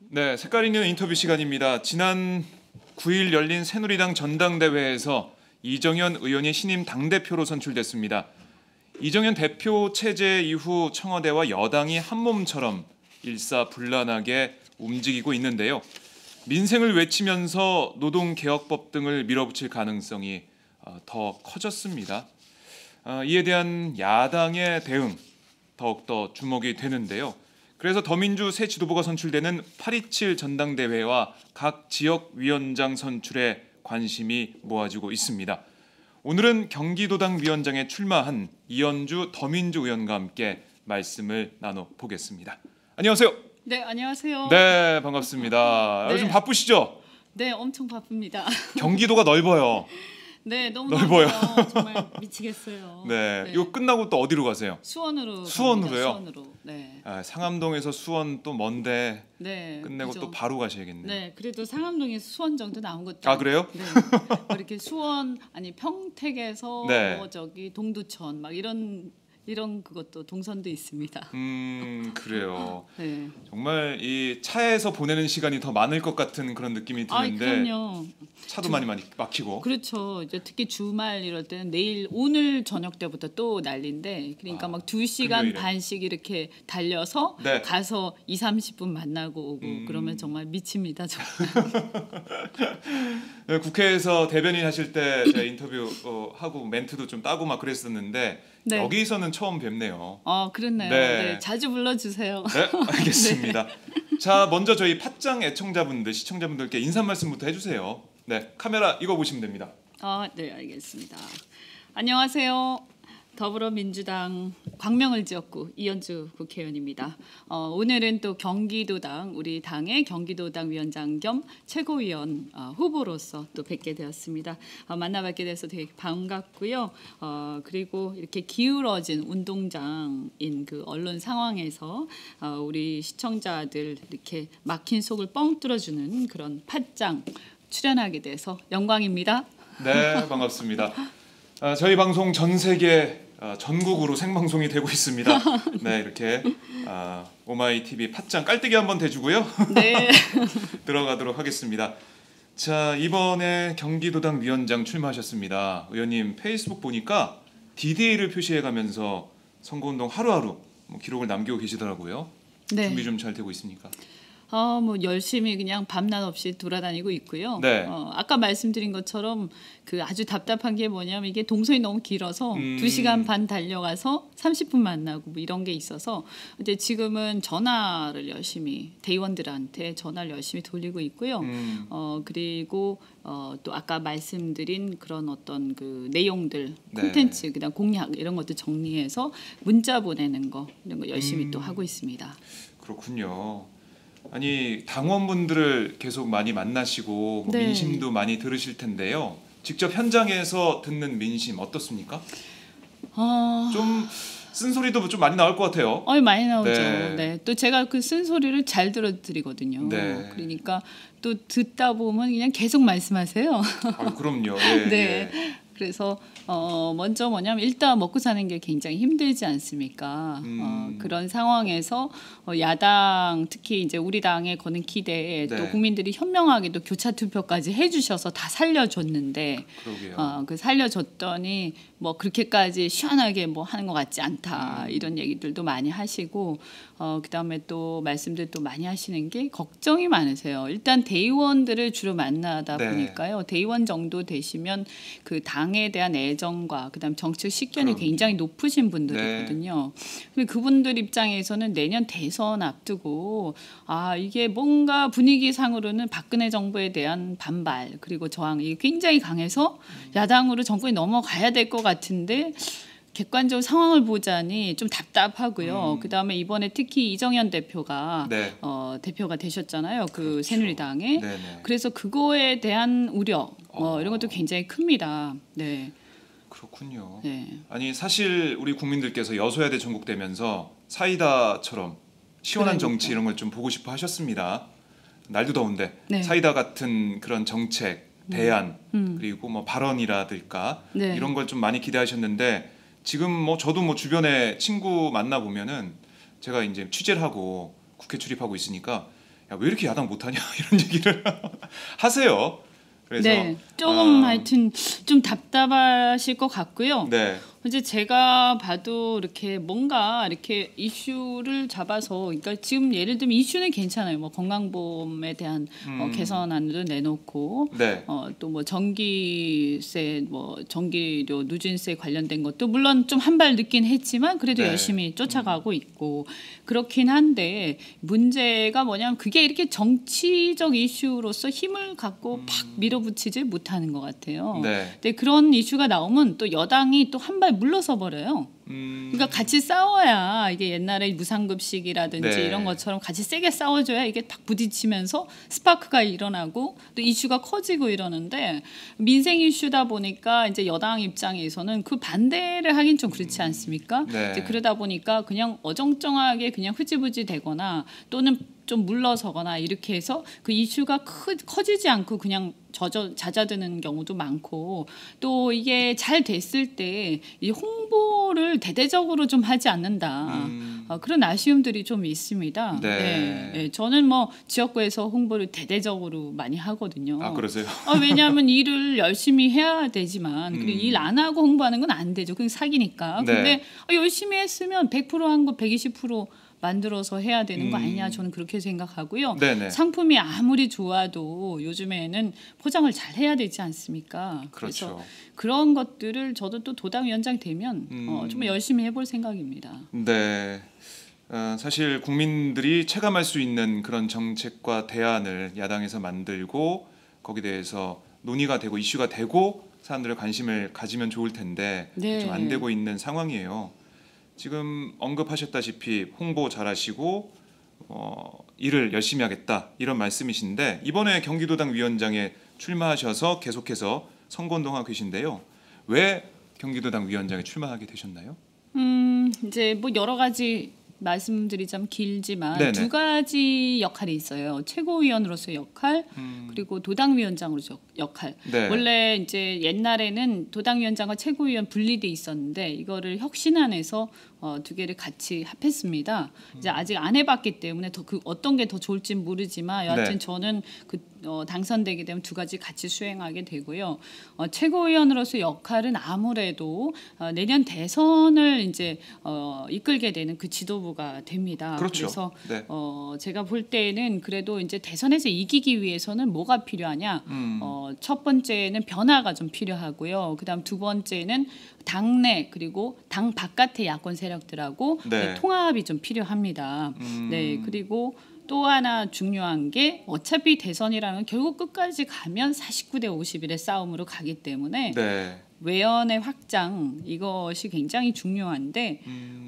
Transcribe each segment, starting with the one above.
네, 색깔 있는 인터뷰 시간입니다. 지난 9일 열린 새누리당 전당대회에서 이정현 의원이 신임 당대표로 선출됐습니다. 이정현 대표 체제 이후 청와대와 여당이 한몸처럼 일사불란하게 움직이고 있는데요. 민생을 외치면서 노동개혁법 등을 밀어붙일 가능성이 더 커졌습니다. 이에 대한 야당의 대응 더욱더 주목이 되는데요. 그래서 더민주 새 지도부가 선출되는 8.27 전당대회와 각 지역 위원장 선출에 관심이 모아지고 있습니다. 오늘은 경기도당 위원장에 출마한 이현주 더민주 의원과 함께 말씀을 나눠보겠습니다. 안녕하세요. 네, 안녕하세요. 네, 반갑습니다. 네. 요즘 바쁘시죠? 네, 엄청 바쁩니다. 경기도가 넓어요. 네, 너무 넓어요. 정말 미치겠어요. 네, 네. 이거 끝나고 또 어디로 가세요? 수원으로. 수원으로요? 갑니다, 수원으로. 네. 상암동에서 수원 또 먼데 네. 끝내고 그죠. 또 바로 가셔야겠네요. 네, 그래도 상암동에서 수원 정도 나온 것도. 아, 그래요? 네. 뭐 이렇게 수원 아니 평택에서 네. 뭐 저기 동두천 막 이런 그것도 동선도 있습니다. 그래요. 네. 정말 이 차에서 보내는 시간이 더 많을 것 같은 그런 느낌이 아, 드는데 그럼요. 차도 많이 막히고. 그렇죠. 이제 특히 주말 이럴 때는 오늘 저녁 때부터 또 난리인데, 그러니까 막 2시간 금요일에. 반씩 이렇게 달려서 네. 가서 2-30분 만나고 오고 그러면 정말 미칩니다. 정말. 네, 국회에서 대변인 하실 때 제가 인터뷰 하고 멘트도 좀 따고 막 그랬었는데 네. 여기서는 처음 뵙네요. 그렇네요. 네. 네, 자주 불러주세요. 네, 알겠습니다. 자, 먼저 저희 팟짱 애청자분들, 시청자분들께 인사 말씀부터 해주세요. 네, 카메라 이거 보시면 됩니다. 네, 알겠습니다. 안녕하세요. 더불어민주당 광명을 지역구 이현주 국회의원입니다. 오늘은 또 경기도당 우리 당의 경기도당 위원장 겸 최고위원 후보로서 또 뵙게 되었습니다. 만나뵙게 돼서 되게 반갑고요. 그리고 이렇게 기울어진 운동장인 그 언론 상황에서 우리 시청자들 이렇게 막힌 속을 뻥 뚫어주는 그런 팟짱 출연하게 돼서 영광입니다. 네, 반갑습니다. 저희 방송 전 세계 전국으로 생방송이 되고 있습니다. 네, 이렇게 오마이 TV 팟짱 깔때기 한번 대주고요. 네. 들어가도록 하겠습니다. 자, 이번에 경기도당 위원장 출마하셨습니다. 의원님 페이스북 보니까 D-Day를 표시해가면서 선거운동 하루하루 기록을 남기고 계시더라고요. 네. 준비 좀 잘 되고 있습니까? 뭐 열심히 그냥 밤낮 없이 돌아다니고 있고요. 네. 아까 말씀드린 것처럼 그 아주 답답한 게 뭐냐면 이게 동선이 너무 길어서 2시간 반 달려가서 30분 만나고 뭐 이런 게 있어서 이제 지금은 전화를 열심히 대의원들한테 전화를 열심히 돌리고 있고요. 그리고 또 아까 말씀드린 그런 어떤 그 내용들 네. 콘텐츠 그다음 공약 이런 것도 정리해서 문자 보내는 거 이런 거 열심히 또 하고 있습니다. 그렇군요. 아니, 당원분들을 계속 많이 만나시고 네. 민심도 많이 들으실 텐데요. 직접 현장에서 듣는 민심 어떻습니까? 좀 쓴소리도 좀 많이 나올 것 같아요. 많이 나오죠. 네. 네. 또 제가 그 쓴소리를 잘 들어드리거든요. 네. 그러니까 또 듣다 보면 그냥 계속 말씀하세요. 그럼요. 예, 네. 예. 그래서 먼저 뭐냐면 일단 먹고 사는 게 굉장히 힘들지 않습니까? 그런 상황에서 야당 특히 이제 우리 당에 거는 기대에 네. 또 국민들이 현명하게도 교차 투표까지 해주셔서 다 살려줬는데 그러게요. 그 살려줬더니 뭐 그렇게까지 시원하게 뭐 하는 것 같지 않다 이런 얘기들도 많이 하시고 그다음에 또 말씀들 또 많이 하시는 게 걱정이 많으세요. 일단 대의원들을 주로 만나다 네. 보니까요. 대의원 정도 되시면 그 당에 대한 애정과 그다음 정책 식견이 그럼요. 굉장히 높으신 분들이거든요. 근데 그분들 입장에서는 내년 대선 앞두고 이게 뭔가 분위기상으로는 박근혜 정부에 대한 반발 그리고 저항 이게 굉장히 강해서 야당으로 정권이 넘어가야 될 것 같은데 객관적으로 상황을 보자니 좀 답답하고요. 그다음에 이번에 특히 이정현 대표가 네. 대표가 되셨잖아요. 그 그렇죠. 새누리당에. 네네. 그래서 그거에 대한 우려 이런 것도 굉장히 큽니다. 네. 그렇군요. 네. 아니, 사실 우리 국민들께서 여소야대 전국되면서 사이다처럼 시원한 그러니까. 정치 이런 걸 좀 보고 싶어 하셨습니다. 날도 더운데 네. 사이다 같은 그런 정책, 대안 그리고 뭐 발언이라든가 네. 이런 걸 좀 많이 기대하셨는데 지금 뭐 저도 뭐 주변에 친구 만나 보면은 제가 이제 취재를 하고 국회 출입하고 있으니까 야, 왜 이렇게 야당 못하냐 이런 얘기를 하세요. 그래서 네, 조금 하여튼 좀 답답하실 것 같고요. 네. 이제 제가 봐도 이렇게 뭔가 이렇게 이슈를 잡아서, 그러니까 지금 예를 들면 이슈는 괜찮아요. 뭐 건강보험에 대한 개선안도 내놓고, 네. 또 뭐 전기세, 뭐 전기료 누진세 관련된 것도 물론 좀 한 발 늦긴 했지만 그래도 네. 열심히 쫓아가고 있고 그렇긴 한데, 문제가 뭐냐면 그게 이렇게 정치적 이슈로서 힘을 갖고 팍 밀어붙이지 못하는 것 같아요. 네. 근데 그런 이슈가 나오면 또 여당이 또 한 발 물러서 버려요. 그러니까 같이 싸워야, 이게 옛날에 무상급식이라든지 네. 이런 것처럼 같이 세게 싸워줘야 이게 딱 부딪히면서 스파크가 일어나고 또 이슈가 커지고 이러는데, 민생 이슈다 보니까 이제 여당 입장에서는 그 반대를 하긴 좀 그렇지 않습니까? 네. 이제 그러다 보니까 그냥 어정쩡하게 그냥 흐지부지 되거나 또는 좀 물러서거나 이렇게 해서 그 이슈가 커지지 않고 그냥 잦아드는 경우도 많고, 또 이게 잘 됐을 때 이 홍보를 대대적으로 좀 하지 않는다. 그런 아쉬움들이 좀 있습니다. 네. 네, 저는 뭐 지역구에서 홍보를 대대적으로 많이 하거든요. 아, 그러세요? 왜냐하면 일을 열심히 해야 되지만 그리고 일 안 하고 홍보하는 건 안 되죠. 그게 사기니까. 네. 근데 열심히 했으면 100%한 거 120% 만들어서 해야 되는 거 아니냐, 저는 그렇게 생각하고요. 네네. 상품이 아무리 좋아도 요즘에는 포장을 잘 해야 되지 않습니까? 그렇죠. 그래서 그런 것들을 저도 또 도당위원장 되면 좀 열심히 해볼 생각입니다. 네. 사실 국민들이 체감할 수 있는 그런 정책과 대안을 야당에서 만들고 거기에 대해서 논의가 되고 이슈가 되고 사람들의 관심을 가지면 좋을 텐데 네. 좀 안 되고 있는 상황이에요. 지금 언급하셨다시피 홍보 잘하시고 일을 열심히 하겠다 이런 말씀이신데, 이번에 경기도당 위원장에 출마하셔서 계속해서 선거운동하고 계신데요. 왜 경기도당 위원장에 출마하게 되셨나요? 이제 뭐 여러 가지 말씀드리자면 길지만 네네. 두 가지 역할이 있어요. 최고위원으로서의 역할, 그리고 도당위원장으로서 역할. 네. 원래 이제 옛날에는 도당위원장과 최고위원 분리돼 있었는데 이거를 혁신안에서 두 개를 같이 합했습니다. 이제 아직 안 해봤기 때문에 그 어떤 게 더 좋을지는 모르지만 여하튼 네. 저는 당선되게 되면 두 가지 같이 수행하게 되고요. 최고위원으로서 역할은 아무래도 내년 대선을 이제 이끌게 되는 그 지도부가 됩니다. 그렇죠. 그래서 네. 제가 볼 때는 그래도 이제 대선에서 이기기 위해서는 뭐가 필요하냐? 첫 번째는 변화가 좀 필요하고요. 그다음 두 번째는 당내 그리고 당 바깥의 야권 세력들하고 네. 통합이 좀 필요합니다. 네, 그리고 또 하나 중요한 게 어차피 대선이라는 건 결국 끝까지 가면 49대 51의 싸움으로 가기 때문에 네. 외연의 확장, 이것이 굉장히 중요한데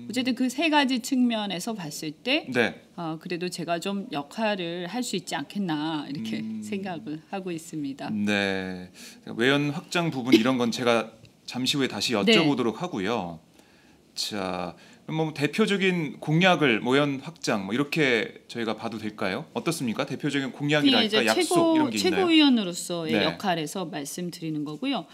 어쨌든 그 세 가지 측면에서 봤을 때 네. 그래도 제가 좀 역할을 할 수 있지 않겠나 이렇게 생각을 하고 있습니다. 네. 외연 확장 부분 이런 건 제가 잠시 후에 다시 여쭤보도록 하고요. 자, 그럼 뭐 대표적인 공약을 외연 확장 뭐 이렇게 저희가 봐도 될까요? 어떻습니까? 대표적인 공약이랄까 약속 이런 게 있나요? 최고위원으로서의 네. 역할에서 말씀드리는 거고요.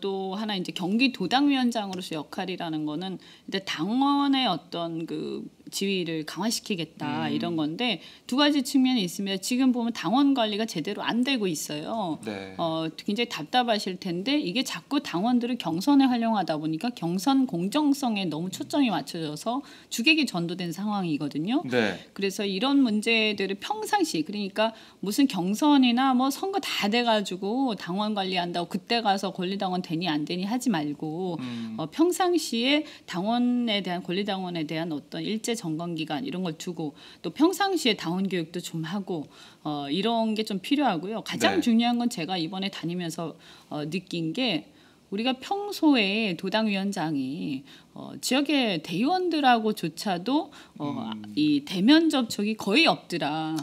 또 하나 이제 경기도당위원장으로서 역할이라는 거는 이제 당원의 어떤 그 지위를 강화시키겠다 이런 건데 두 가지 측면이 있습니다. 지금 보면 당원 관리가 제대로 안 되고 있어요. 네. 굉장히 답답하실 텐데 이게 자꾸 당원들을 경선에 활용하다 보니까 경선 공정성에 너무 초점이 맞춰져서 주객이 전도된 상황이거든요. 네. 그래서 이런 문제들을 평상시, 그러니까 무슨 경선이나 뭐 선거 다 돼가지고 당원 관리한다고 그때 가서 권리당원 되니 안 되니 하지 말고 평상시에 당원에 대한 권리당원에 대한 어떤 일제 점검 기간 이런 걸 두고 또 평상시에 당원 교육도 좀 하고 이런 게 좀 필요하고요. 가장 네. 중요한 건 제가 이번에 다니면서 느낀 게 우리가 평소에 도당위원장이 지역의 대의원들하고조차도 이 대면 접촉이 거의 없더라.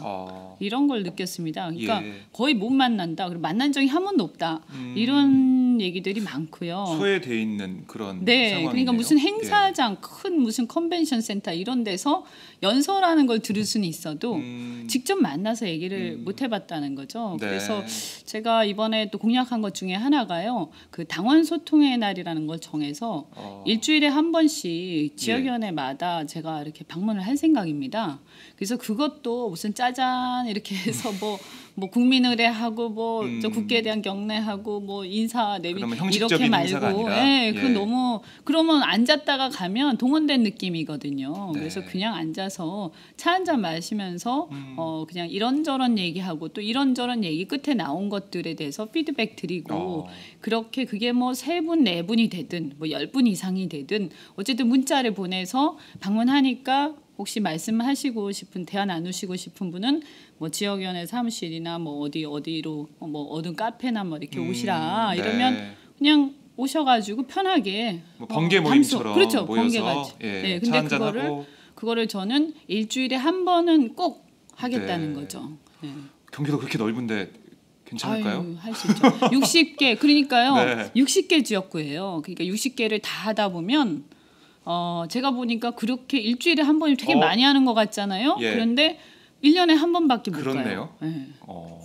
이런 걸 느꼈습니다. 그러니까 예. 거의 못 만난다. 그리고 만난 적이 한 번도 없다. 이런 좋은 얘기들이 많고요. 소외돼 있는 그런 네, 상황이네요. 그러니까 무슨 행사장, 큰 무슨 컨벤션 센터 이런 데서 연설하는 걸 들을 수는 있어도 직접 만나서 얘기를 못 해봤다는 거죠. 네. 그래서 제가 이번에 또 공약한 것 중에 하나가요. 그 당원 소통의 날이라는 걸 정해서 일주일에 한 번씩 지역위원회마다 제가 이렇게 방문을 할 생각입니다. 그래서 그것도 무슨 짜잔 이렇게 해서 뭐 국민의례하고 뭐 저 국회에 대한 경례하고 뭐 인사 내비 그러면 이렇게 형식적인 인사가 말고, 아니라, 예, 그 예. 너무 그러면 앉았다가 가면 동원된 느낌이거든요. 네. 그래서 그냥 앉아서 차 한 잔 마시면서 그냥 이런저런 얘기하고 또 이런저런 얘기 끝에 나온 것들에 대해서 피드백 드리고 그렇게 그게 뭐 3분, 4분이 되든 뭐 10분 이상이 되든 어쨌든 문자를 보내서 방문하니까 혹시 말씀하시고 싶은 대화 나누시고 싶은 분은 뭐 지역위원회 사무실이나 뭐 어디로 뭐 어떤 카페나 뭐 이렇게 오시라 이러면 네. 그냥 오셔가지고 편하게 뭐 번개 담소. 모임처럼 그렇죠, 모여서 번개같이. 예, 네, 차 근데 한잔 하고 그거를 저는 일주일에 한 번은 꼭 하겠다는 네. 거죠. 네. 경기도 그렇게 넓은데 괜찮을까요? 할 수 있죠. 60개 그러니까요. 네. 60개 지역구예요. 그러니까 60개를 다 하다 보면 제가 보니까 그렇게 일주일에 한 번이 되게 많이 하는 것 같잖아요. 예. 그런데 1년에 한 번밖에 못 그렇네요. 가요. 네.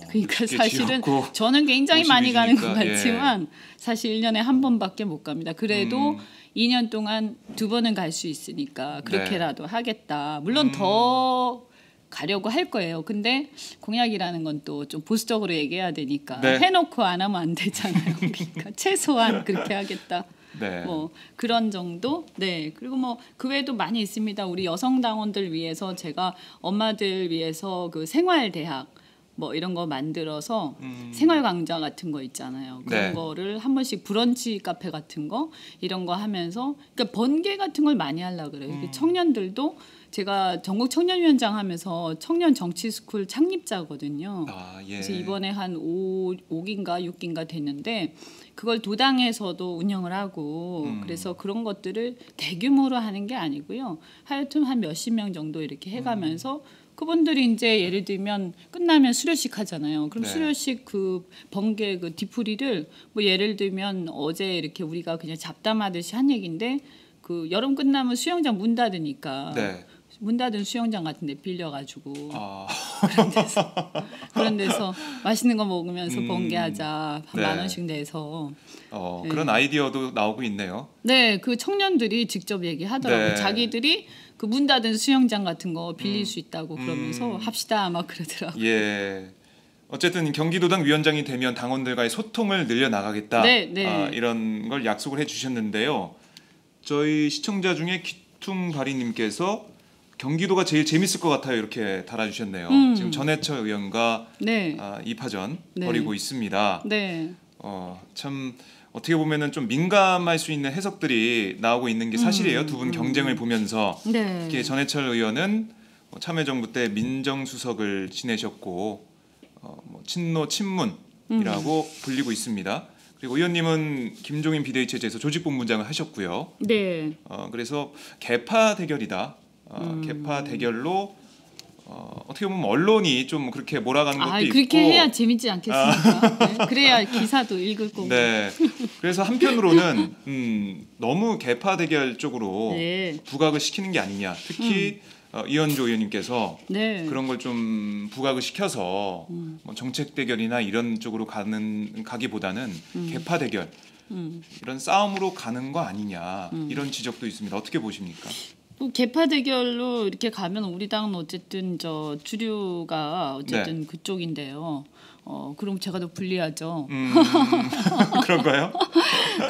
그러니까 60개 사실은 지역구 저는 굉장히 많이 가는 것 50이니까, 예. 같지만 사실 1년에 한 번밖에 못 갑니다. 그래도 2년 동안 2번은 갈 수 있으니까 그렇게라도 하겠다. 물론 더 가려고 할 거예요. 근데 공약이라는 건 또 좀 보수적으로 얘기해야 되니까 네. 해놓고 안 하면 안 되잖아요. 그러니까 최소한 그렇게 하겠다. 네. 뭐 그런 정도. 네. 그리고 뭐 그 외에도 많이 있습니다. 우리 여성 당원들 위해서 제가 엄마들 위해서 그 생활 대학 뭐 이런 거 만들어서 생활 강좌 같은 거 있잖아요. 그런 네. 거를 한 번씩 브런치 카페 같은 거 이런 거 하면서 그러니까 번개 같은 걸 많이 하려고 그래요. 이렇게 청년들도 제가 전국 청년위원장 하면서 청년 정치 스쿨 창립자거든요. 예. 그래서 이번에 한 5기인가 6기인가 됐는데 그걸 도당에서도 운영을 하고 그래서 그런 것들을 대규모로 하는 게 아니고요. 하여튼 한 몇십 명 정도 이렇게 해가면서 그분들이 이제 예를 들면 끝나면 수료식 하잖아요. 그럼 네. 수료식 그 번개 그 뒤풀이를 뭐 예를 들면 어제 이렇게 우리가 그냥 잡담하듯이 한 얘기인데 그 여름 끝나면 수영장 문 닫으니까 네. 문 닫은 수영장 같은 데 빌려가지고 아, 그런 데서 맛있는 거 먹으면서 번개하자 네. 10,000원씩 내서 네. 그런 아이디어도 나오고 있네요. 네, 그 청년들이 직접 얘기하더라고요. 네. 자기들이 그 문 닫은 수영장 같은 거 빌릴 수 있다고 그러면서 합시다 막 그러더라고요. 예. 어쨌든 경기도당 위원장이 되면 당원들과의 소통을 늘려 나가겠다. 네, 네. 이런 걸 약속을 해주셨는데요. 저희 시청자 중에 귀퉁바리님께서 경기도가 제일 재밌을 것 같아요. 이렇게 달아주셨네요. 지금 전해철 의원과 네, 2파전 네. 벌이고 있습니다. 네, 참 어떻게 보면은 좀 민감할 수 있는 해석들이 나오고 있는 게 사실이에요. 두 분 경쟁을 보면서 네. 특히 전해철 의원은 참여정부 때 민정수석을 지내셨고 뭐 친노 친문이라고 불리고 있습니다. 그리고 의원님은 김종인 비대위체제에서 조직본부장을 하셨고요. 네. 그래서 개파 대결이다. 개파 대결로 어떻게 보면 언론이 좀 그렇게 몰아가는 것도 있고. 그렇게 해야 재밌지 않겠습니까? 네. 그래야 기사도 읽을 거고. 네. 그래서 한편으로는 너무 개파 대결 쪽으로 네. 부각을 시키는 게 아니냐. 특히 이현조 의원님께서 네. 그런 걸 좀 부각을 시켜서 뭐 정책 대결이나 이런 쪽으로 가기보다는 개파 대결 이런 싸움으로 가는 거 아니냐 이런 지적도 있습니다. 어떻게 보십니까? 뭐 개파 대결로 이렇게 가면 우리 당은 어쨌든 저 주류가 어쨌든 그쪽인데요. 그럼 제가 더 불리하죠. 그런가요?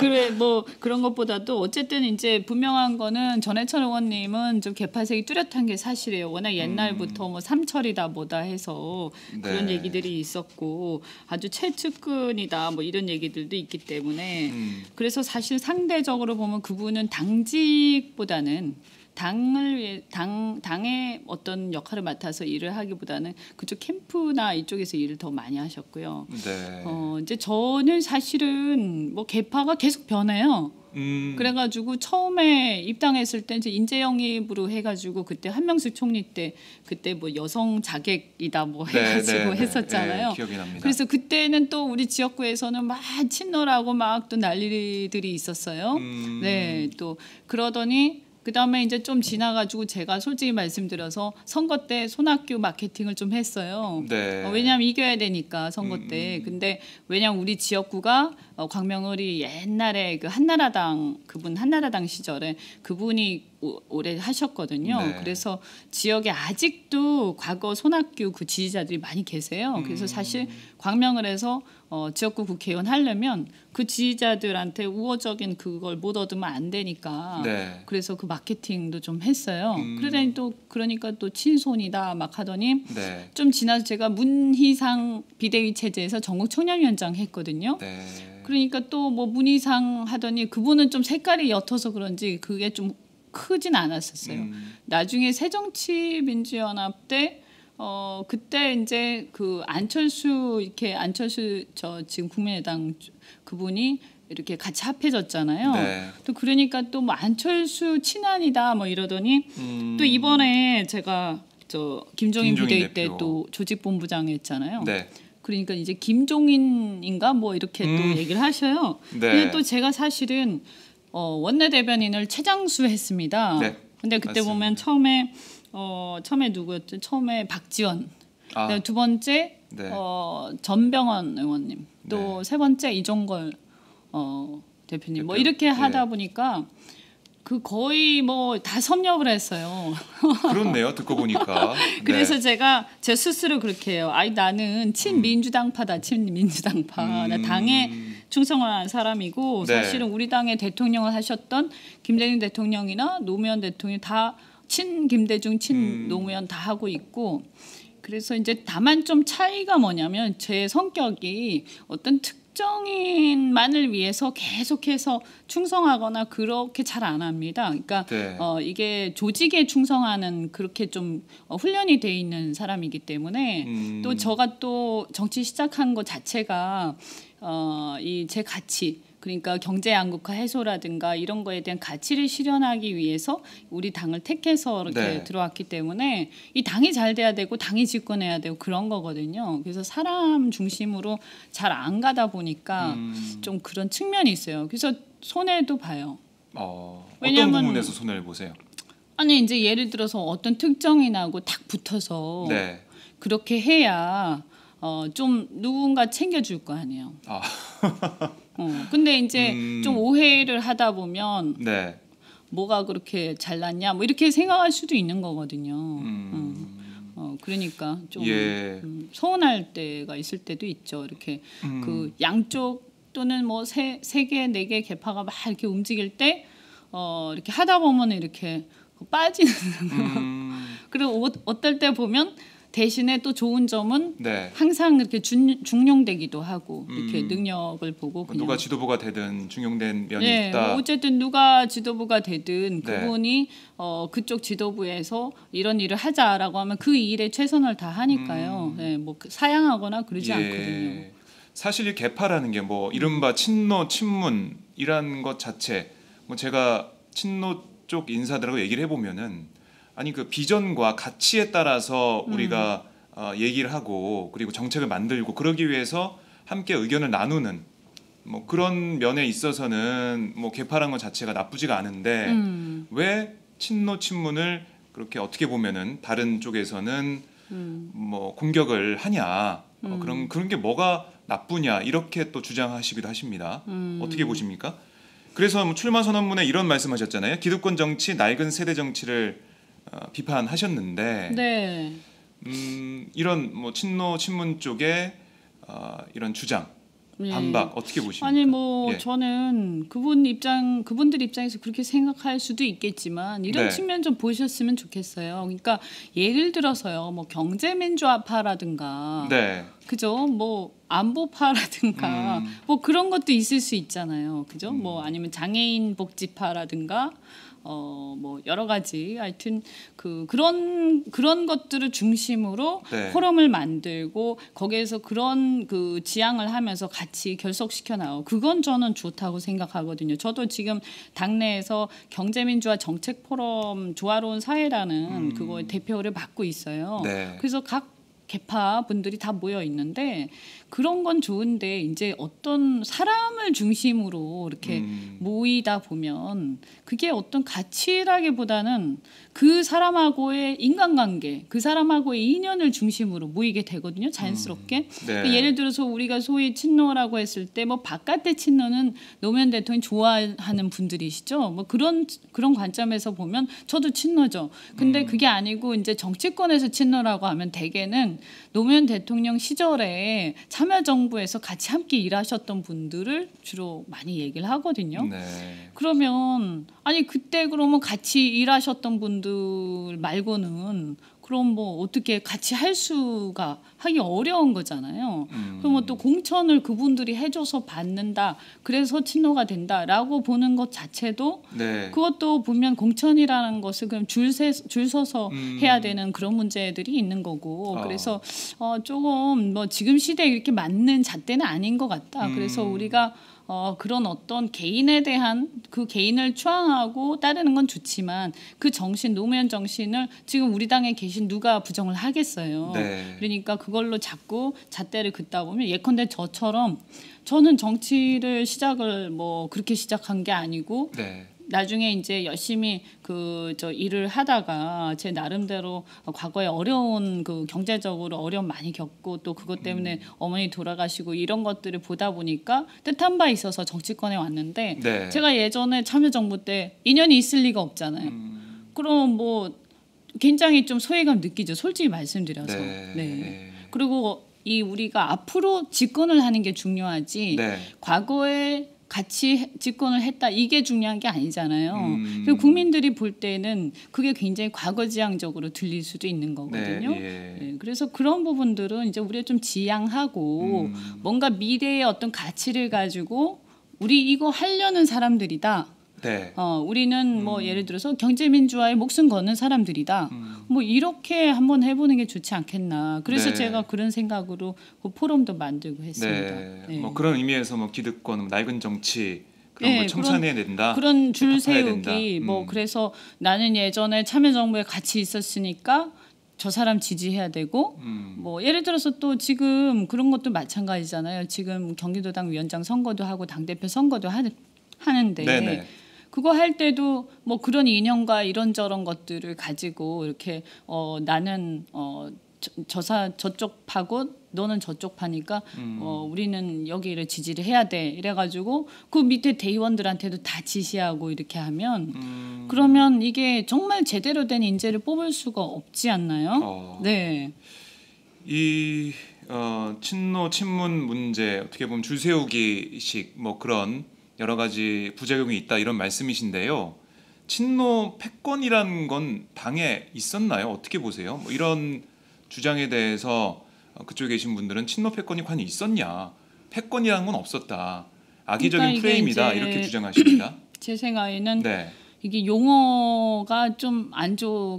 그래 뭐 그런 것보다도 어쨌든 이제 분명한 거는 전해철 의원님은 좀 개파색이 뚜렷한 게 사실이에요. 워낙 옛날부터 뭐 삼철이다 뭐다 해서 그런 네. 얘기들이 있었고 아주 최측근이다 뭐 이런 얘기들도 있기 때문에 그래서 사실 상대적으로 보면 그분은 당직보다는 당을 위해 당의 어떤 역할을 맡아서 일을 하기보다는 그쪽 캠프나 이쪽에서 일을 더 많이 하셨고요. 네. 이제 저는 사실은 뭐 계파가 계속 변해요. 음. 그래가지고 처음에 입당했을 때 이제 인재 영입으로 해가지고 그때 한명숙 총리 때 그때 뭐 여성 자객이다 뭐 해가지고 했었잖아요. 네, 기억이 납니다. 그래서 그때는 또 우리 지역구에서는 막 친노라고 막 또 난리들이 있었어요. 네, 또 그러더니 그다음에 이제 좀 지나가지고 제가 솔직히 말씀드려서 선거 때 손학규 마케팅을 좀 했어요. 네. 왜냐하면 이겨야 되니까 선거 때. 근데 왜냐하면 우리 지역구가 광명을이 옛날에 그 한나라당 그분 한나라당 시절에 그분이 오래 하셨거든요. 네. 그래서 지역에 아직도 과거 손학규 그 지지자들이 많이 계세요. 그래서 사실 광명을에서 지역구 국회의원 하려면 그 지지자들한테 우호적인 그걸 못 얻으면 안 되니까. 네. 그래서 그 마케팅도 좀 했어요. 그러더니 또 그러니까 또 친손이다 막 하더니 네. 좀 지나서 제가 문희상 비대위 체제에서 전국 청년위원장 했거든요. 네. 그러니까 또 뭐 문희상 하더니 그분은 좀 색깔이 옅어서 그런지 그게 좀 크진 않았었어요. 나중에 새정치민주연합 때 그때 이제 그 안철수 저 지금 국민의당 그분이 이렇게 같이 합해졌잖아요. 네. 또 그러니까 또 뭐 안철수 친한이다 뭐 이러더니 또 이번에 제가 저 김종인 김종인 비대위 때 대표. 또 조직본부장 했잖아요. 네. 그러니까 이제 김종인인가 뭐 이렇게 또 얘기를 하셔요. 네. 근데 또 제가 사실은 원내대변인을 최장수 했습니다. 네. 근데 그때 맞습니다. 보면 처음에 누구였죠? 처음에 박지원. 아. 두 번째 네. 전병헌 의원님. 또 네. 세 번째 이종걸 대표님. 뭐 대표. 이렇게 하다 네. 보니까 그 거의 뭐 다 섭렵을 했어요. 그렇네요. 듣고 보니까. 그래서 네. 제가 제 스스로 그렇게 해요. 아이 나는 친민주당파다. 친민주당파. 나 당에 충성한 사람이고 네. 사실은 우리 당의 대통령을 하셨던 김대중 대통령이나 노무현 대통령 다 친김대중 친노무현 다 하고 있고 그래서 이제 다만 좀 차이가 뭐냐면 제 성격이 어떤 특정인만을 위해서 계속해서 충성하거나 그렇게 잘 안 합니다. 그러니까 네. 이게 조직에 충성하는 그렇게 좀 훈련이 돼 있는 사람이기 때문에 또 저가 또 정치 시작한 것 자체가 이 제 가치 그러니까 경제 양극화 해소라든가 이런 거에 대한 가치를 실현하기 위해서 우리 당을 택해서 이렇게 네. 들어왔기 때문에 이 당이 잘 돼야 되고 당이 집권해야 되고 그런 거거든요. 그래서 사람 중심으로 잘 안 가다 보니까 좀 그런 측면이 있어요. 그래서 손해도 봐요. 어떤 왜냐면- 부분에서 손해를 보세요? 아니 이제 예를 들어서 어떤 특정인하고 탁 붙어서 네. 그렇게 해야 좀 누군가 챙겨줄 거 아니에요. 아. 근데 이제 좀 오해를 하다 보면 네. 뭐가 그렇게 잘났냐 뭐 이렇게 생각할 수도 있는 거거든요. 그러니까 좀 예. 서운할 때가 있을 때도 있죠. 이렇게 그 양쪽 또는 뭐 세 개, 네 개 계파가 막 이렇게 움직일 때 이렇게 하다 보면 이렇게 빠지는 그리고 어떨 때 보면 대신에 또 좋은 점은 네. 항상 이렇게 중용되기도 하고 이렇게 능력을 보고 그냥 누가 지도부가 되든 중용된 면이 네, 있다. 뭐 어쨌든 누가 지도부가 되든 네. 그분이 그쪽 지도부에서 이런 일을 하자라고 하면 그 일에 최선을 다하니까요. 네, 뭐 사양하거나 그러지 않거든요. 사실 이 개파라는 게 뭐 이른바 친노 친문이란 것 자체 뭐 제가 친노 쪽 인사들하고 얘기를 해보면은 아니 그 비전과 가치에 따라서 우리가 얘기를 하고 그리고 정책을 만들고 그러기 위해서 함께 의견을 나누는 뭐 그런 면에 있어서는 뭐 개파라는 것 자체가 나쁘지가 않은데 왜 친노 친문을 그렇게 어떻게 보면은 다른 쪽에서는 뭐 공격을 하냐 그런 게 뭐가 나쁘냐 이렇게 또 주장하시기도 하십니다. 어떻게 보십니까? 그래서 뭐 출마 선언문에 이런 말씀하셨잖아요. 기득권 정치, 낡은 세대 정치를 비판하셨는데 네. 이런 뭐 친노 친문 쪽에 이런 주장 반박 어떻게 보십니까? 아니 뭐 예. 저는 그분들 입장에서 그렇게 생각할 수도 있겠지만 이런 네. 측면 좀 보셨으면 좋겠어요. 그러니까 예를 들어서요, 뭐 경제민주화파라든가, 네. 그죠? 뭐 안보파라든가, 뭐 그런 것도 있을 수 있잖아요, 그죠? 뭐 아니면 장애인 복지파라든가, 뭐 여러 가지 하여튼 그런 것들을 중심으로 네. 포럼을 만들고 거기에서 그런 그 지향을 하면서 같이 결속시켜 나가고 그건 저는 좋다고 생각하거든요. 저도 지금 당내에서 경제민주화 정책 포럼 조화로운 사회라는 그거 대표를 맡고 있어요. 네. 그래서 각 계파 분들이 다 모여 있는데 그런 건 좋은데 이제 어떤 사람을 중심으로 이렇게 모이다 보면 그게 어떤 가치라기보다는 그 사람하고의 인간관계, 그 사람하고의 인연을 중심으로 모이게 되거든요. 자연스럽게. 네. 그러니까 예를 들어서 우리가 소위 친노라고 했을 때 뭐 바깥의 친노는 노무현 대통령이 좋아하는 분들이시죠. 뭐 그런 관점에서 보면 저도 친노죠. 근데 그게 아니고 이제 정치권에서 친노라고 하면 대개는 노무현 대통령 시절에 참여정부에서 같이 함께 일하셨던 분들을 주로 많이 얘기를 하거든요. 네. 그러면 아니 그때 그러면 같이 일하셨던 분들 말고는 그럼 뭐 어떻게 같이 하기 어려운 거잖아요. 그러면 또 공천을 그분들이 해줘서 받는다. 그래서 친노가 된다라고 보는 것 자체도 네. 그것도 보면 공천이라는 것을 그럼 줄 서서 해야 되는 그런 문제들이 있는 거고 그래서 조금 뭐 지금 시대에 이렇게 맞는 잣대는 아닌 것 같다. 그래서 우리가 그런 어떤 개인에 대한 그 개인을 추앙하고 따르는 건 좋지만 그 정신 노무현 정신을 지금 우리 당에 계신 누가 부정을 하겠어요. 네. 그러니까 그걸로 자꾸 잣대를 긋다 보면 예컨대 저처럼 저는 정치를 시작을 뭐 그렇게 시작한 게 아니고 네. 나중에 이제 열심히 일을 하다가 제 나름대로 과거에 어려운 그 경제적으로 어려움 많이 겪고 또 그것 때문에 어머니 돌아가시고 이런 것들을 보다 보니까 뜻한 바 있어서 정치권에 왔는데 네. 제가 예전에 참여정부 때 인연이 있을 리가 없잖아요. 그럼 뭐 굉장히 좀 소외감 느끼죠. 솔직히 말씀드려서. 네. 네. 그리고 우리가 앞으로 집권을 하는 게 중요하지 네. 과거에 같이 집권을 했다 이게 중요한 게 아니잖아요. 그리고 국민들이 볼 때는 그게 굉장히 과거지향적으로 들릴 수도 있는 거거든요. 네, 예. 네, 그래서 그런 부분들은 이제 우리가 좀 지양하고 뭔가 미래의 어떤 가치를 가지고 우리 이거 하려는 사람들이다. 네. 우리는 뭐 예를 들어서 경제민주화에 목숨 거는 사람들이다. 뭐 이렇게 한번 해보는 게 좋지 않겠나. 그래서 네. 제가 그런 생각으로 그 포럼도 만들고 했습니다. 네. 네. 뭐 그런 의미에서 뭐 기득권, 낡은 정치 그런 네, 걸 청산해야 된다. 그런 줄 타파해야 세우기 된다. 뭐 그래서 나는 예전에 참여정부에 같이 있었으니까 저 사람 지지해야 되고 뭐 예를 들어서 또 지금 그런 것도 마찬가지잖아요. 지금 경기도당 위원장 선거도 하고 당대표 선거도 하는데 네네. 그거 할 때도 뭐 그런 인연과 이런저런 것들을 가지고 이렇게 나는 저쪽 파고 너는 저쪽 파니까 우리는 여기를 지지를 해야 돼 이래가지고 그 밑에 대의원들한테도 다 지시하고 이렇게 하면 그러면 이게 정말 제대로 된 인재를 뽑을 수가 없지 않나요? 네. 이 친노 친문 문제 어떻게 보면 줄 세우기식 뭐 그런 여러 가지 부작용이 있다 이런 말씀이신데요. 친노 패권이라는 건 당에 있었나요? 어떻게 보세요? 뭐 이런 주장에 대해서 그쪽에 계신 분들은 친노 패권이 과연 있었냐? 패권이라는 건 없었다. 악의적인 그러니까 프레임이다 이게 이제 이렇게 주장하십니다. 제 생각에는 네. 이게 용어가 좀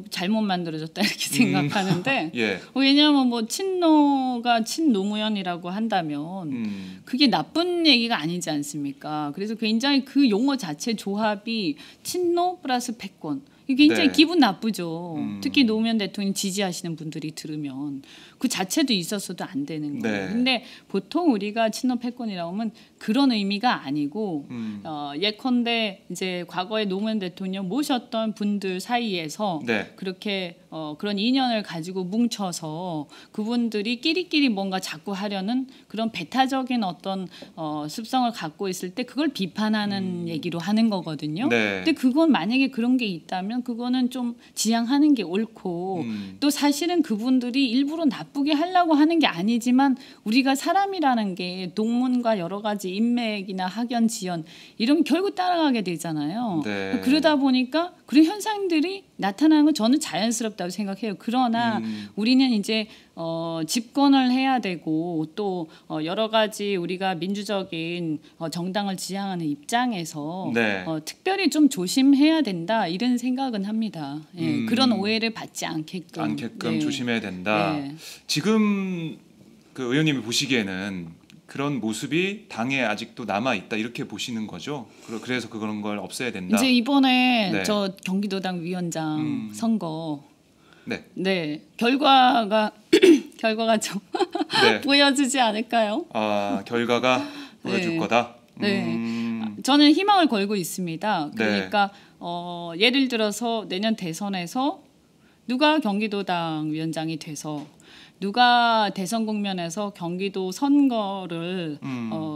잘못 만들어졌다 이렇게 생각하는데 예. 왜냐하면 뭐 친노가 친노무현이라고 한다면 그게 나쁜 얘기가 아니지 않습니까? 그래서 굉장히 그 용어 자체 조합이 친노 플러스 패권 이게 굉장히 네. 기분 나쁘죠. 특히 노무현 대통령 지지하시는 분들이 들으면 그 자체도 있었어도 안 되는 거예요. 네. 근데 보통 우리가 친노 패권이라고 하면 그런 의미가 아니고 예컨대 이제 과거에 노무현 대통령 모셨던 분들 사이에서 네. 그렇게 그런 인연을 가지고 뭉쳐서 그분들이 끼리끼리 뭔가 자꾸 하려는 그런 배타적인 어떤 습성을 갖고 있을 때 그걸 비판하는 얘기로 하는 거거든요. 네. 근데 그건 만약에 그런 게 있다면 그거는 좀 지양하는 게 옳고 또 사실은 그분들이 일부러 나쁘게 하려고 하는 게 아니지만 우리가 사람이라는 게 동문과 여러 가지 인맥이나 학연 지연 이런 결국 따라가게 되잖아요. 네. 그러다 보니까 그런 현상들이 나타나는 건 저는 자연스럽다고 생각해요. 그러나 우리는 이제 집권을 해야 되고 또 여러 가지 우리가 민주적인 정당을 지향하는 입장에서 네. 특별히 좀 조심해야 된다 이런 생각은 합니다. 예, 그런 오해를 받지 않게끔 네. 조심해야 된다. 네. 지금 그 의원님이 보시기에는 그런 모습이 당에 아직도 남아 있다 이렇게 보시는 거죠. 그래서 그런 걸 없애야 된다. 이제 이번에 네. 저 경기도당 위원장 선거 네. 네 결과가 좀 네. 보여주지 않을까요? 결과가 보여줄 네. 거다. 네. 저는 희망을 걸고 있습니다. 네. 그러니까 예를 들어서 내년 대선에서 누가 경기도당 위원장이 돼서 누가 대선 국면에서 경기도 선거를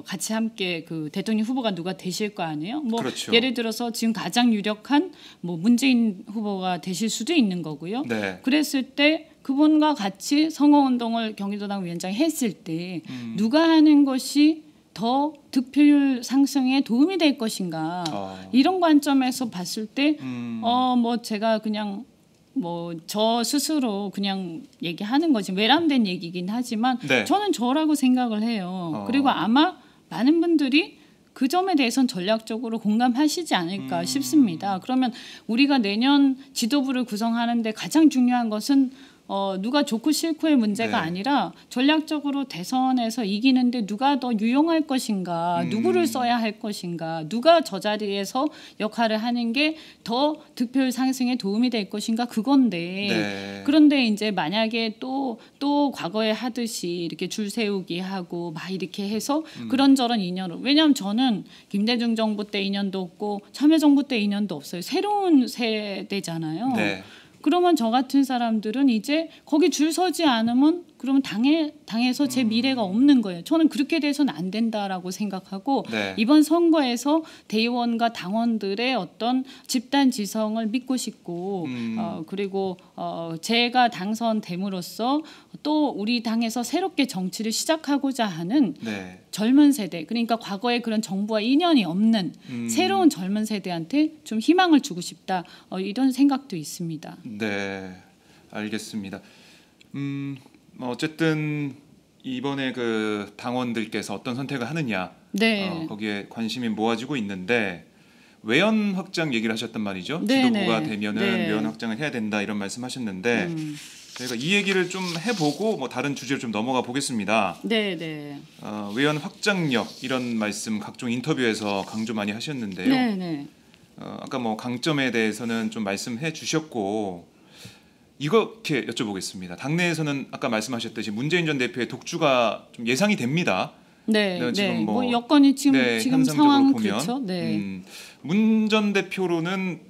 같이 함께 그 대통령 후보가 누가 되실 거 아니에요? 뭐 그렇죠. 예를 들어서 지금 가장 유력한 뭐 문재인 후보가 되실 수도 있는 거고요. 네. 그랬을 때 그분과 같이 선거운동을 경기도당 위원장이 했을 때 누가 하는 것이 더 득표율 상승에 도움이 될 것인가 이런 관점에서 봤을 때 뭐 제가 그냥 뭐 저 스스로 그냥 얘기하는 거지 외람된 얘기긴 하지만 네. 저는 저라고 생각을 해요. 그리고 아마 많은 분들이 그 점에 대해서는 전략적으로 공감하시지 않을까 싶습니다. 그러면 우리가 내년 지도부를 구성하는데 가장 중요한 것은 누가 좋고 싫고의 문제가 네. 아니라 전략적으로 대선에서 이기는데 누가 더 유용할 것인가, 누구를 써야 할 것인가, 누가 저 자리에서 역할을 하는 게 더 득표율 상승에 도움이 될 것인가 그건데 네. 그런데 이제 만약에 또 과거에 하듯이 이렇게 줄 세우기 하고 막 이렇게 해서 그런저런 인연으로 왜냐하면 저는 김대중 정부 때 인연도 없고 참여정부 때 인연도 없어요. 새로운 세대잖아요. 네. 그러면 저 같은 사람들은 이제 거기 줄 서지 않으면 그러면 당에서 제 미래가 없는 거예요. 저는 그렇게 돼서는 안 된다라고 생각하고 네. 이번 선거에서 대의원과 당원들의 어떤 집단 지성을 믿고 싶고 그리고 제가 당선됨으로써 또 우리 당에서 새롭게 정치를 시작하고자 하는 네. 젊은 세대 그러니까 과거에 그런 정부와 인연이 없는 새로운 젊은 세대한테 좀 희망을 주고 싶다 이런 생각도 있습니다. 네, 알겠습니다. 어쨌든 이번에 그 당원들께서 어떤 선택을 하느냐, 네. 거기에 관심이 모아지고 있는데 외연 확장 얘기를 하셨단 말이죠. 네, 지도부가 네. 되면은 네. 외연 확장을 해야 된다 이런 말씀하셨는데 저희가 이 얘기를 좀 해보고 뭐 다른 주제로 좀 넘어가 보겠습니다. 네, 네. 외연 확장력 이런 말씀 각종 인터뷰에서 강조 많이 하셨는데요. 네, 네. 아까 뭐 강점에 대해서는 좀 말씀해 주셨고 이렇게 여쭤보겠습니다. 당내에서는 아까 말씀하셨듯이 문재인 전 대표의 독주가 좀 예상이 됩니다. 네, 지금 네. 뭐 여건이 지금 현상적으로 상황은 보면 그렇죠. 네. 문 전 대표로는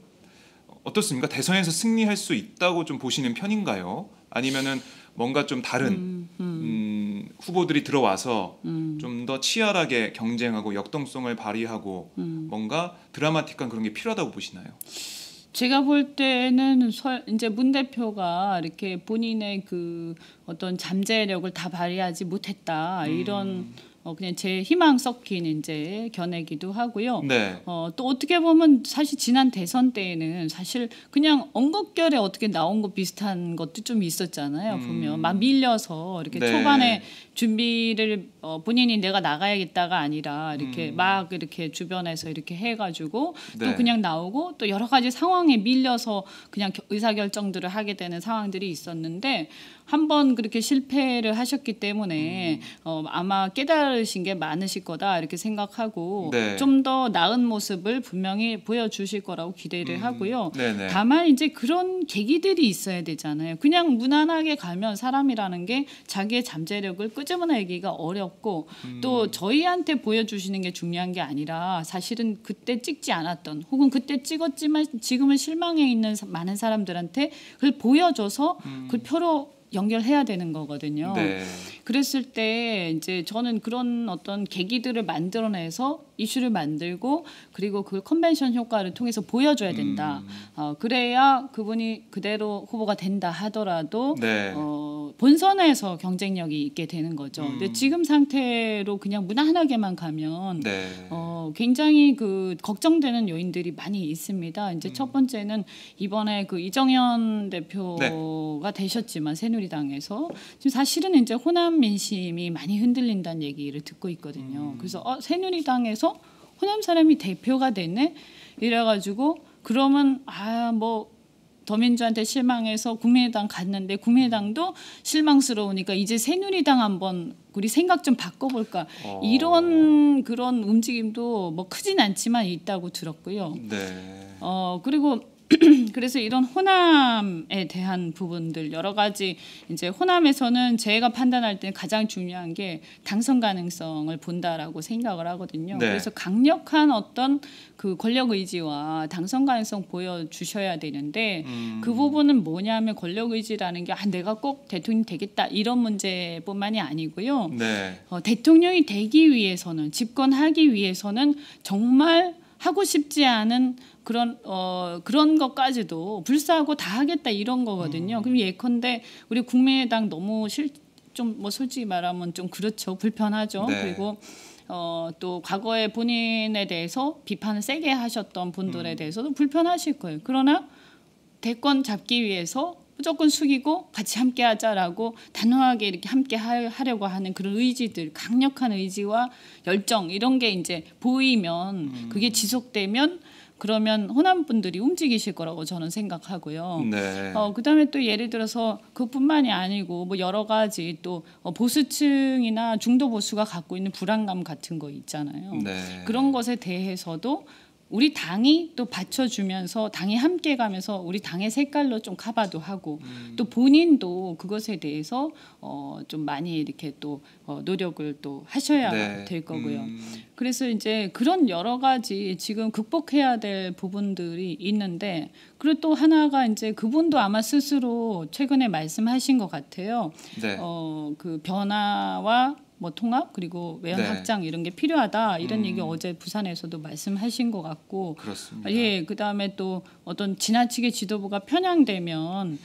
어떻습니까? 대선에서 승리할 수 있다고 좀 보시는 편인가요? 아니면은 뭔가 좀 다른 후보들이 들어와서 좀 더 치열하게 경쟁하고 역동성을 발휘하고 뭔가 드라마틱한 그런 게 필요하다고 보시나요? 제가 볼 때는 이제 문 대표가 이렇게 본인의 그 어떤 잠재력을 다 발휘하지 못했다 이런 그냥 제 희망 섞인 이제 견해기도 하고요. 네. 또 어떻게 보면 사실 지난 대선 때에는 사실 그냥 엉겁결에 어떻게 나온 것 비슷한 것도 좀 있었잖아요. 보면 막 밀려서 이렇게 네. 초반에 준비를 본인이 내가 나가야겠다가 아니라 이렇게 막 이렇게 주변에서 이렇게 해가지고 네. 또 그냥 나오고 또 여러 가지 상황에 밀려서 그냥 의사결정들을 하게 되는 상황들이 있었는데 한번 그렇게 실패를 하셨기 때문에 아마 깨달으신 게 많으실 거다 이렇게 생각하고 네. 좀 더 나은 모습을 분명히 보여주실 거라고 기대를 하고요. 네네. 다만 이제 그런 계기들이 있어야 되잖아요. 그냥 무난하게 가면 사람이라는 게 자기의 잠재력을 끄집어내기가 어렵고 또 저희한테 보여주시는 게 중요한 게 아니라 사실은 그때 찍지 않았던 혹은 그때 찍었지만 지금은 실망해 있는 많은 사람들한테 그걸 보여줘서 그걸 표로 연결해야 되는 거거든요. 네. 그랬을 때 이제 저는 그런 어떤 계기들을 만들어내서 이슈를 만들고 그리고 그 컨벤션 효과를 통해서 보여줘야 된다. 그래야 그분이 그대로 후보가 된다 하더라도 네. 본선에서 경쟁력이 있게 되는 거죠. 근데 지금 상태로 그냥 무난하게만 가면 네. 굉장히 그 걱정되는 요인들이 많이 있습니다. 이제 첫 번째는 이번에 그 이정현 대표가 되셨지만 새누리당에서 지금 사실은 이제 호남 민심이 많이 흔들린다는 얘기를 듣고 있거든요. 그래서 새누리당에서 호남 사람이 대표가 되네 이래가지고 그러면 뭐 더민주한테 실망해서 국민의당 갔는데 국민의당도 실망스러우니까 이제 새누리당 한번 우리 생각 좀 바꿔볼까 이런 그런 움직임도 뭐 크진 않지만 있다고 들었고요. 네. 그리고 그래서 이런 호남에 대한 부분들 여러 가지 이제 호남에서는 제가 판단할 때 가장 중요한 게 당선 가능성을 본다라고 생각을 하거든요. 네. 그래서 강력한 어떤 그 권력 의지와 당선 가능성 보여주셔야 되는데 그 부분은 뭐냐면 권력 의지라는 게 내가 꼭 대통령이 되겠다 이런 문제뿐만이 아니고요. 네. 대통령이 되기 위해서는 집권하기 위해서는 정말 하고 싶지 않은 그런 것까지도 불사하고 다 하겠다 이런 거거든요. 그럼 예컨대 우리 국민의당 너무 좀 뭐 솔직히 말하면 좀 그렇죠. 불편하죠. 네. 그리고 또 과거에 본인에 대해서 비판을 세게 하셨던 분들에 대해서도 불편하실 거예요. 그러나 대권 잡기 위해서 무조건 숙이고 같이 함께하자라고 단호하게 이렇게 함께 하려고 하는 그런 의지들, 강력한 의지와 열정 이런 게 이제 보이면 그게 지속되면 그러면 호남 분들이 움직이실 거라고 저는 생각하고요. 네. 그다음에 또 예를 들어서 그뿐만이 아니고 뭐 여러 가지 또 보수층이나 중도 보수가 갖고 있는 불안감 같은 거 있잖아요. 네. 그런 것에 대해서도 우리 당이 또 받쳐주면서 당이 함께 가면서 우리 당의 색깔로 좀 커버도 하고 또 본인도 그것에 대해서 좀 많이 이렇게 또 노력을 또 하셔야 네. 될 거고요. 그래서 이제 그런 여러 가지 지금 극복해야 될 부분들이 있는데 그리고 또 하나가 이제 그분도 아마 스스로 최근에 말씀하신 것 같아요. 네. 그 변화와 뭐 통합 그리고 외연 네. 확장 이런 게 필요하다 이런 얘기 어제 부산에서도 말씀하신 것 같고 그렇습니다. 예 그다음에 또 어떤 지나치게 지도부가 편향되면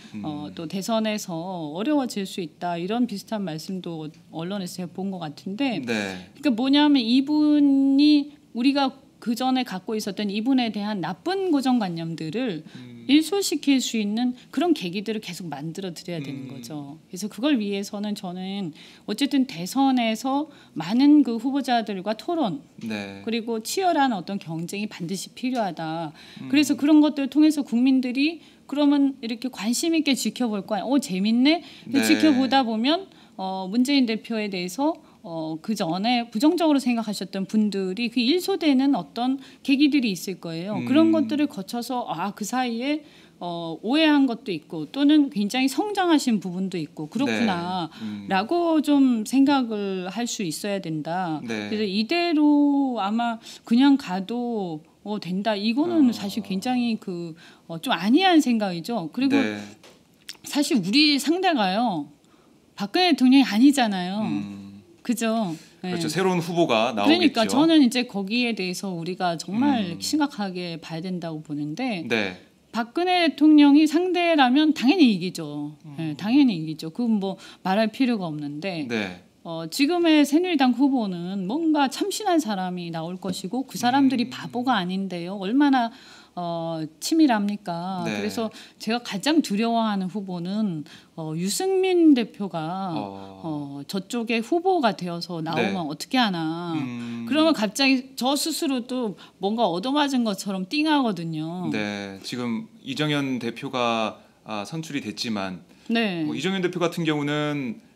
또 대선에서 어려워질 수 있다 이런 비슷한 말씀도 언론에서 제가 본 것 같은데 네. 그러니까 뭐냐면 이분이 우리가 그 전에 갖고 있었던 이분에 대한 나쁜 고정관념들을 일소시킬 수 있는 그런 계기들을 계속 만들어 드려야 되는 거죠. 그래서 그걸 위해서는 저는 어쨌든 대선에서 많은 그 후보자들과 토론 네. 그리고 치열한 어떤 경쟁이 반드시 필요하다. 그래서 그런 것들을 통해서 국민들이 그러면 이렇게 관심 있게 지켜볼 거야. 재밌네. 네. 지켜보다 보면 문재인 대표에 대해서 그 전에 부정적으로 생각하셨던 분들이 그 일소되는 어떤 계기들이 있을 거예요. 그런 것들을 거쳐서 그 사이에 오해한 것도 있고 또는 굉장히 성장하신 부분도 있고 그렇구나라고 좀 생각을 할 수 있어야 된다. 네. 그래서 이대로 아마 그냥 가도 된다. 이거는 사실 굉장히 좀 아니한 생각이죠. 그리고 네. 사실 우리 상대가요. 박근혜 대통령이 아니잖아요. 그죠? 그렇죠. 네. 새로운 후보가 나오겠죠. 그러니까 저는 이제 거기에 대해서 우리가 정말 심각하게 봐야 된다고 보는데 네. 박근혜 대통령이 상대라면 당연히 이기죠. 네, 당연히 이기죠. 그건 뭐 말할 필요가 없는데 네. 지금의 새누리당 후보는 뭔가 참신한 사람이 나올 것이고 그 사람들이 바보가 아닌데요. 얼마나 치밀합니까? 네. 그래서 제가 가장 두려워하는 후보는 유승민 대표가 저쪽에 후보가 되어서 나오면 네. 어떻게 하나. 그러면 갑자기 저 스스로도 뭔가 얻어맞은 것처럼 띵하거든요. 네. 지금 이정현 대표가 선출이 됐지만 네. 이정현 대표 같은 경우는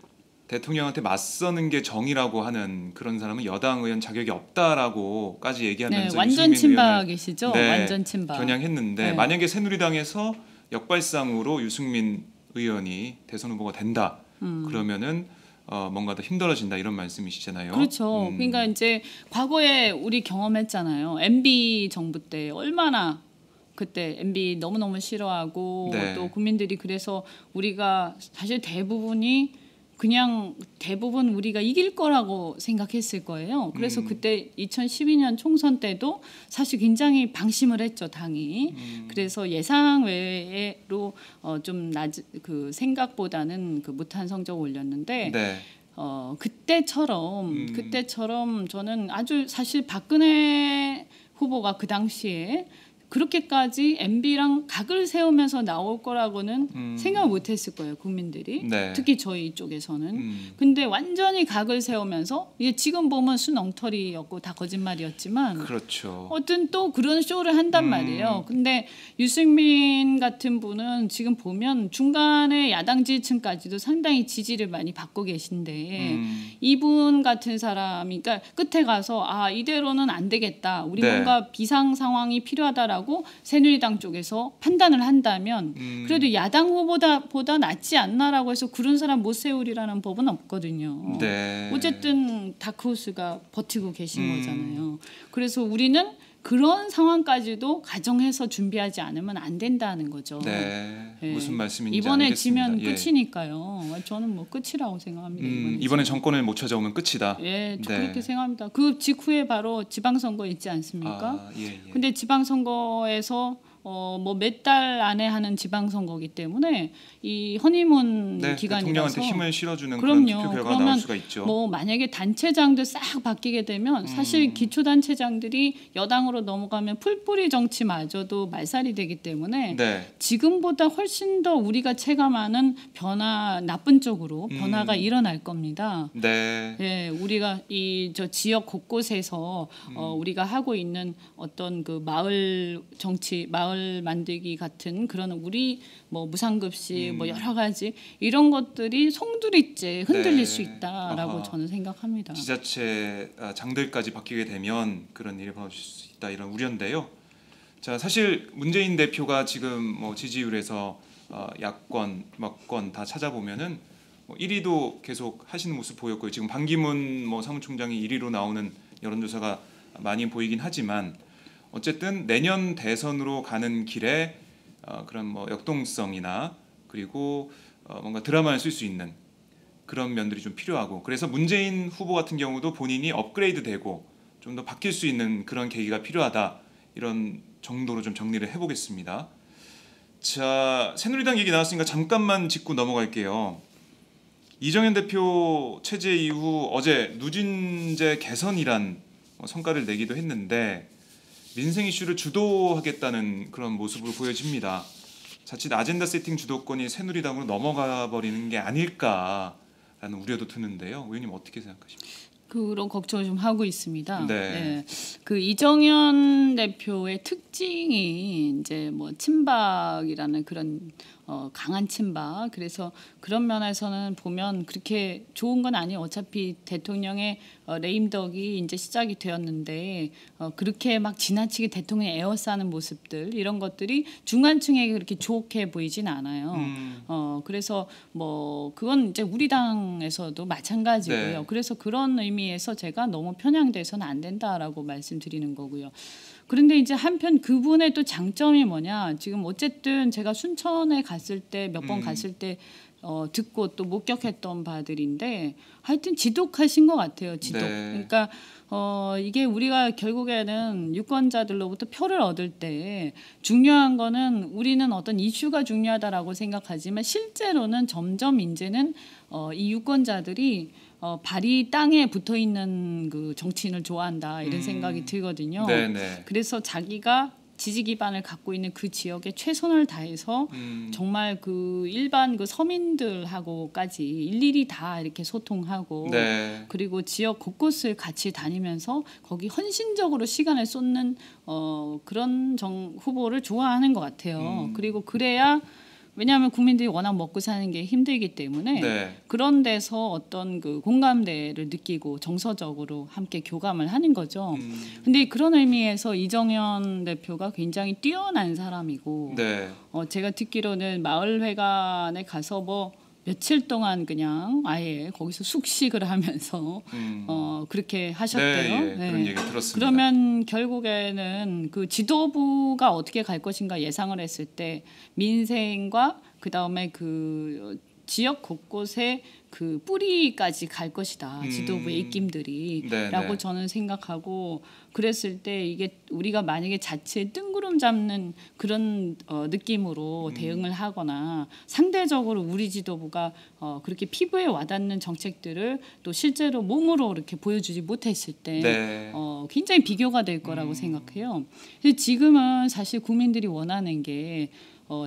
대통령한테 맞서는 게 정의라고 하는 그런 사람은 여당 의원 자격이 없다라고까지 얘기하면서 완전 유승민 의원을 친박이시죠. 네, 완전 친박. 겨냥했는데 네. 만약에 새누리당에서 역발상으로 유승민 의원이 대선 후보가 된다. 그러면은 뭔가 더 힘들어진다 이런 말씀이시잖아요. 그렇죠. 그러니까 이제 과거에 우리 경험했잖아요. MB 정부 때 얼마나 그때 MB 너무너무 싫어하고 네. 또 국민들이 그래서 우리가 사실 대부분 우리가 이길 거라고 생각했을 거예요. 그래서 그때 2012년 총선 때도 사실 굉장히 방심을 했죠, 당이. 그래서 예상 외로 좀 그 생각보다는 그 못한 성적을 올렸는데 네. 그때처럼 저는 아주 사실 박근혜 후보가 그 당시에 그렇게까지 MB랑 각을 세우면서 나올 거라고는 생각을 못했을 거예요, 국민들이. 네. 특히 저희 쪽에서는. 근데 완전히 각을 세우면서 이게 지금 보면 순 엉터리였고 다 거짓말이었지만 그렇죠. 어떤 또 그런 쇼를 한단 말이에요. 근데 유승민 같은 분은 지금 보면 중간에 야당 지지층까지도 상당히 지지를 많이 받고 계신데 이분 같은 사람이 그러니까 끝에 가서 이대로는 안 되겠다. 우리 네. 뭔가 비상 상황이 필요하다라고 새누리당 쪽에서 판단을 한다면 그래도 야당 후보보다 낫지 않나라고 해서 그런 사람 못 세우리라는 법은 없거든요. 네. 어쨌든 다크호스가 버티고 계신 거잖아요. 그래서 우리는 그런 상황까지도 가정해서 준비하지 않으면 안 된다는 거죠. 네. 예. 무슨 말씀인지 이번에 알겠습니다. 지면 예. 끝이니까요. 저는 뭐 끝이라고 생각합니다. 이번에 정권을 못 찾아오면 끝이다. 예, 네. 그렇게 생각합니다. 그 직후에 바로 지방선거 있지 않습니까? 예. 근데 지방선거에서 뭐 몇 달 안에 하는 지방선거기 때문에 이 허니문 네, 기간이라서 대통령한테 힘을 실어주는 그런 투표 결과가 나올 그러면 수가 있죠. 뭐 만약에 단체장들 싹 바뀌게 되면 사실 기초단체장들이 여당으로 넘어가면 풀뿌리 정치마저도 말살이 되기 때문에 네. 지금보다 훨씬 더 우리가 체감하는 변화 나쁜 쪽으로 변화가 일어날 겁니다. 네. 예, 우리가 저 지역 곳곳에서 우리가 하고 있는 어떤 그 마을 정치, 마을 만들기 같은 그런 우리 뭐 무상급식 뭐 여러 가지 이런 것들이 송두리째 흔들릴 네. 수 있다라고 아하. 저는 생각합니다. 지자체 장들까지 바뀌게 되면 그런 일이 벌어질 수 있다 이런 우려인데요. 자, 사실 문재인 대표가 지금 뭐 지지율에서 야권, 막권 다 찾아보면은 뭐 1위도 계속 하시는 모습 보였고요. 지금 반기문 뭐 사무총장이 1위로 나오는 여론조사가 많이 보이긴 하지만 어쨌든 내년 대선으로 가는 길에 그런 뭐 역동성이나 그리고 뭔가 드라마를 쓸 수 있는 그런 면들이 좀 필요하고 그래서 문재인 후보 같은 경우도 본인이 업그레이드되고 좀 더 바뀔 수 있는 그런 계기가 필요하다 이런 정도로 좀 정리를 해보겠습니다. 자, 새누리당 얘기 나왔으니까 잠깐만 짚고 넘어갈게요. 이정현 대표 체제 이후 어제 누진제 개선이란 성과를 내기도 했는데 민생 이슈를 주도하겠다는 그런 모습으로 보여집니다. 자칫 아젠다 세팅 주도권이 새누리당으로 넘어가 버리는 게 아닐까라는 우려도 드는데요. 의원님 어떻게 생각하십니까? 그런 걱정을 좀 하고 있습니다. 네. 예. 그 이정현 대표의 특징이 이제 뭐 친박이라는 그런 강한 친박. 그래서 그런 면에서는 보면 그렇게 좋은 건 아니에요. 어차피 대통령의 레임덕이 이제 시작이 되었는데 그렇게 막 지나치게 대통령 에워싸는 모습들 이런 것들이 중간층에게 그렇게 좋게 보이진 않아요. 그래서 뭐 그건 이제 우리 당에서도 마찬가지고요. 네. 그래서 그런 의미에서 제가 너무 편향돼서는 안 된다라고 말씀드리는 거고요. 그런데 이제 한편 그분의 또 장점이 뭐냐? 지금 어쨌든 제가 순천에 갔을 때 몇 번 갔을 때 듣고 또 목격했던 바들인데 하여튼 지독하신 것 같아요. 지독. 네. 그러니까 이게 우리가 결국에는 유권자들로부터 표를 얻을 때 중요한 거는 우리는 어떤 이슈가 중요하다라고 생각하지만 실제로는 점점 이제는 이 유권자들이 발이 땅에 붙어 있는 그 정치인을 좋아한다 이런 생각이 들거든요. 네네. 그래서 자기가 지지 기반을 갖고 있는 그 지역에 최선을 다해서 정말 그 일반 그 서민들하고까지 일일이 다 이렇게 소통하고 네. 그리고 지역 곳곳을 같이 다니면서 거기 헌신적으로 시간을 쏟는 그런 후보를 좋아하는 것 같아요. 그리고 그래야 왜냐하면 국민들이 워낙 먹고 사는 게 힘들기 때문에 네. 그런 데서 어떤 그 공감대를 느끼고 정서적으로 함께 교감을 하는 거죠. 근데 그런 의미에서 이정현 대표가 굉장히 뛰어난 사람이고 네. 제가 듣기로는 마을회관에 가서 뭐 며칠 동안 그냥 아예 거기서 숙식을 하면서 그렇게 하셨대요. 네, 예, 그런 얘기 들었습니다. 그러면 결국에는 그 지도부가 어떻게 갈 것인가 예상을 했을 때 민생과 그 다음에 그 지역 곳곳에 그 뿌리까지 갈 것이다. 지도부의 입김들이 네, 라고 네. 저는 생각하고 그랬을 때 이게 우리가 만약에 자칫 뜬구름 잡는 그런 느낌으로 대응을 하거나 상대적으로 우리 지도부가 그렇게 피부에 와닿는 정책들을 또 실제로 몸으로 이렇게 보여주지 못했을 때 네. 굉장히 비교가 될 거라고 생각해요. 근데 지금은 사실 국민들이 원하는 게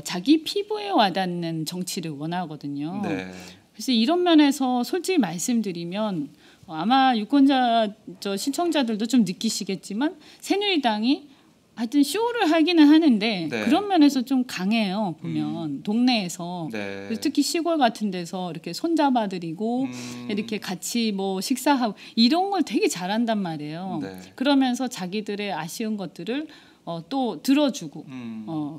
자기 피부에 와닿는 정치를 원하거든요. 네. 그래서 이런 면에서 솔직히 말씀드리면 아마 유권자 시청자들도 좀 느끼시겠지만 새누리당이 하여튼 쇼를 하기는 하는데 네. 그런 면에서 좀 강해요. 보면 동네에서 네. 그래서 특히 시골 같은 데서 이렇게 손잡아드리고 이렇게 같이 뭐 식사하고 이런 걸 되게 잘한단 말이에요. 네. 그러면서 자기들의 아쉬운 것들을 또 들어주고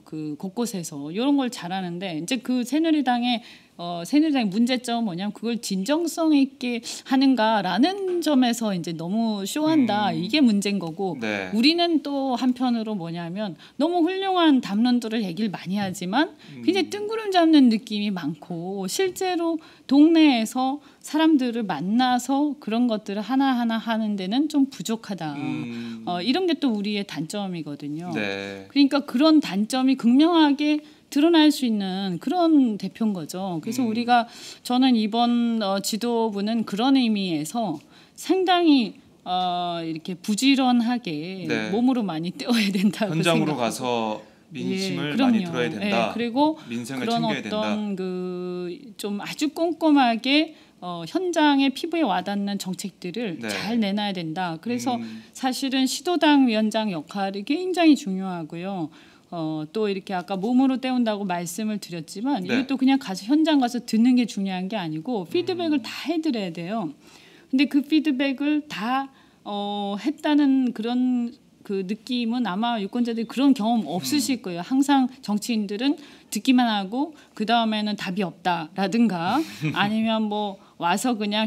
그 곳곳에서 이런 걸 잘하는데 이제 그 새누리당의 문제점은 뭐냐면 그걸 진정성 있게 하는가라는 점에서 이제 너무 쇼한다 이게 문제인 거고 네. 우리는 또 한편으로 뭐냐면 너무 훌륭한 담론들을 얘기를 많이 하지만 굉장히 뜬구름 잡는 느낌이 많고 실제로 동네에서 사람들을 만나서 그런 것들을 하나하나 하는 데는 좀 부족하다. 이런 게 또 우리의 단점이거든요. 네. 그러니까 그런 단점이 극명하게 드러날 수 있는 그런 대표인 거죠. 그래서 저는 이번 지도부는 그런 의미에서 상당히 이렇게 부지런하게 네. 몸으로 많이 때워야 된다고 현장으로 생각하고. 가서 민심을 그럼요. 많이 들어야 된다. 예, 그리고 민생을 그런 챙겨야 된다. 어떤 좀 아주 꼼꼼하게 현장의 피부에 와닿는 정책들을 네. 잘 내놔야 된다. 그래서 사실은 시도당 위원장 역할이 굉장히 중요하고요. 또 이렇게 아까 몸으로 때운다고 말씀을 드렸지만 네. 이게 또 그냥 가서 현장 가서 듣는 게 중요한 게 아니고 피드백을 다 해드려야 돼요. 근데 그 피드백을 다 했다는 그런 그 느낌은 아마 유권자들이 그런 경험 없으실 거예요. 항상 정치인들은 듣기만 하고 그 다음에는 답이 없다라든가 아니면 뭐 와서 그냥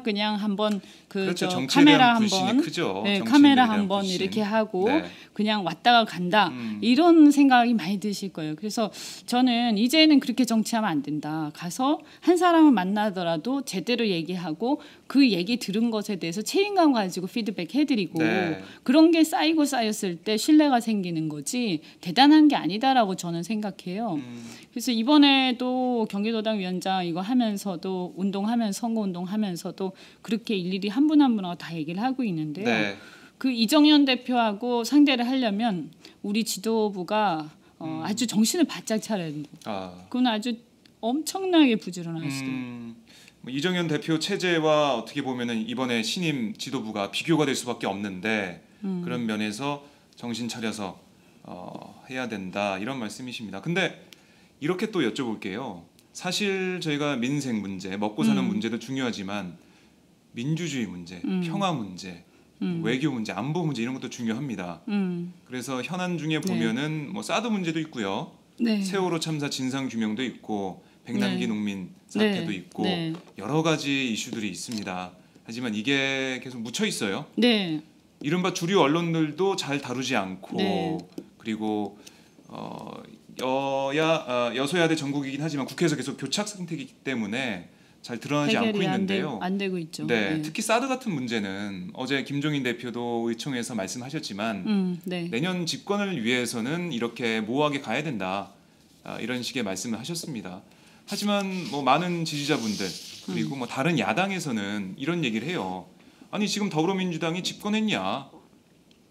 그냥 한번 그렇죠. 정치에 카메라 대한 불신이 한번 크죠. 네, 정치인들에 카메라 대한 한번 불신. 이렇게 하고 네. 그냥 왔다가 간다 이런 생각이 많이 드실 거예요. 그래서 저는 이제는 그렇게 정치하면 안 된다. 가서 한 사람을 만나더라도 제대로 얘기하고 그 얘기 들은 것에 대해서 책임감 가지고 피드백 해드리고 네. 그런 게 쌓였을 때 신뢰가 생기는 거지 대단한 게 아니다라고 저는 생각해요. 그래서 이번에도 경기도당 위원장 이거 하면서도 선거운동하면서도 그렇게 일일이 한 분 한 분하고 다 얘기를 하고 있는데요. 네. 그 이정현 대표하고 상대를 하려면 우리 지도부가 아주 정신을 바짝 차려야 된다. 그건 아주 엄청나게 부지런하시대요. 뭐 이정현 대표 체제와 어떻게 보면은 이번에 신임 지도부가 비교가 될 수밖에 없는데 그런 면에서 정신 차려서 해야 된다 이런 말씀이십니다. 근데 이렇게 또 여쭤볼게요. 사실 저희가 민생 문제, 먹고 사는 문제도 중요하지만 민주주의 문제, 평화 문제, 외교 문제, 안보 문제 이런 것도 중요합니다. 그래서 현안 중에 보면은 뭐 사드 문제도 있고요. 네. 세월호 참사 진상 규명도 있고 백남기 네. 농민 사태도 네. 있고 네. 여러 가지 이슈들이 있습니다. 하지만 이게 계속 묻혀 있어요. 네. 이른바 주류 언론들도 잘 다루지 않고 네. 그리고 여소야대 전국이긴 하지만 국회에서 계속 교착 상태이기 때문에 잘 드러나지 않고 해결이 있는데요. 안 되고 있죠. 네, 특히 사드 같은 문제는 어제 김종인 대표도 의총에서 말씀하셨지만 네. 내년 집권을 위해서는 이렇게 모호하게 가야 된다 이런 식의 말씀을 하셨습니다. 하지만 뭐 많은 지지자분들 그리고 뭐 다른 야당에서는 이런 얘기를 해요. 아니 지금 더불어민주당이 집권했냐?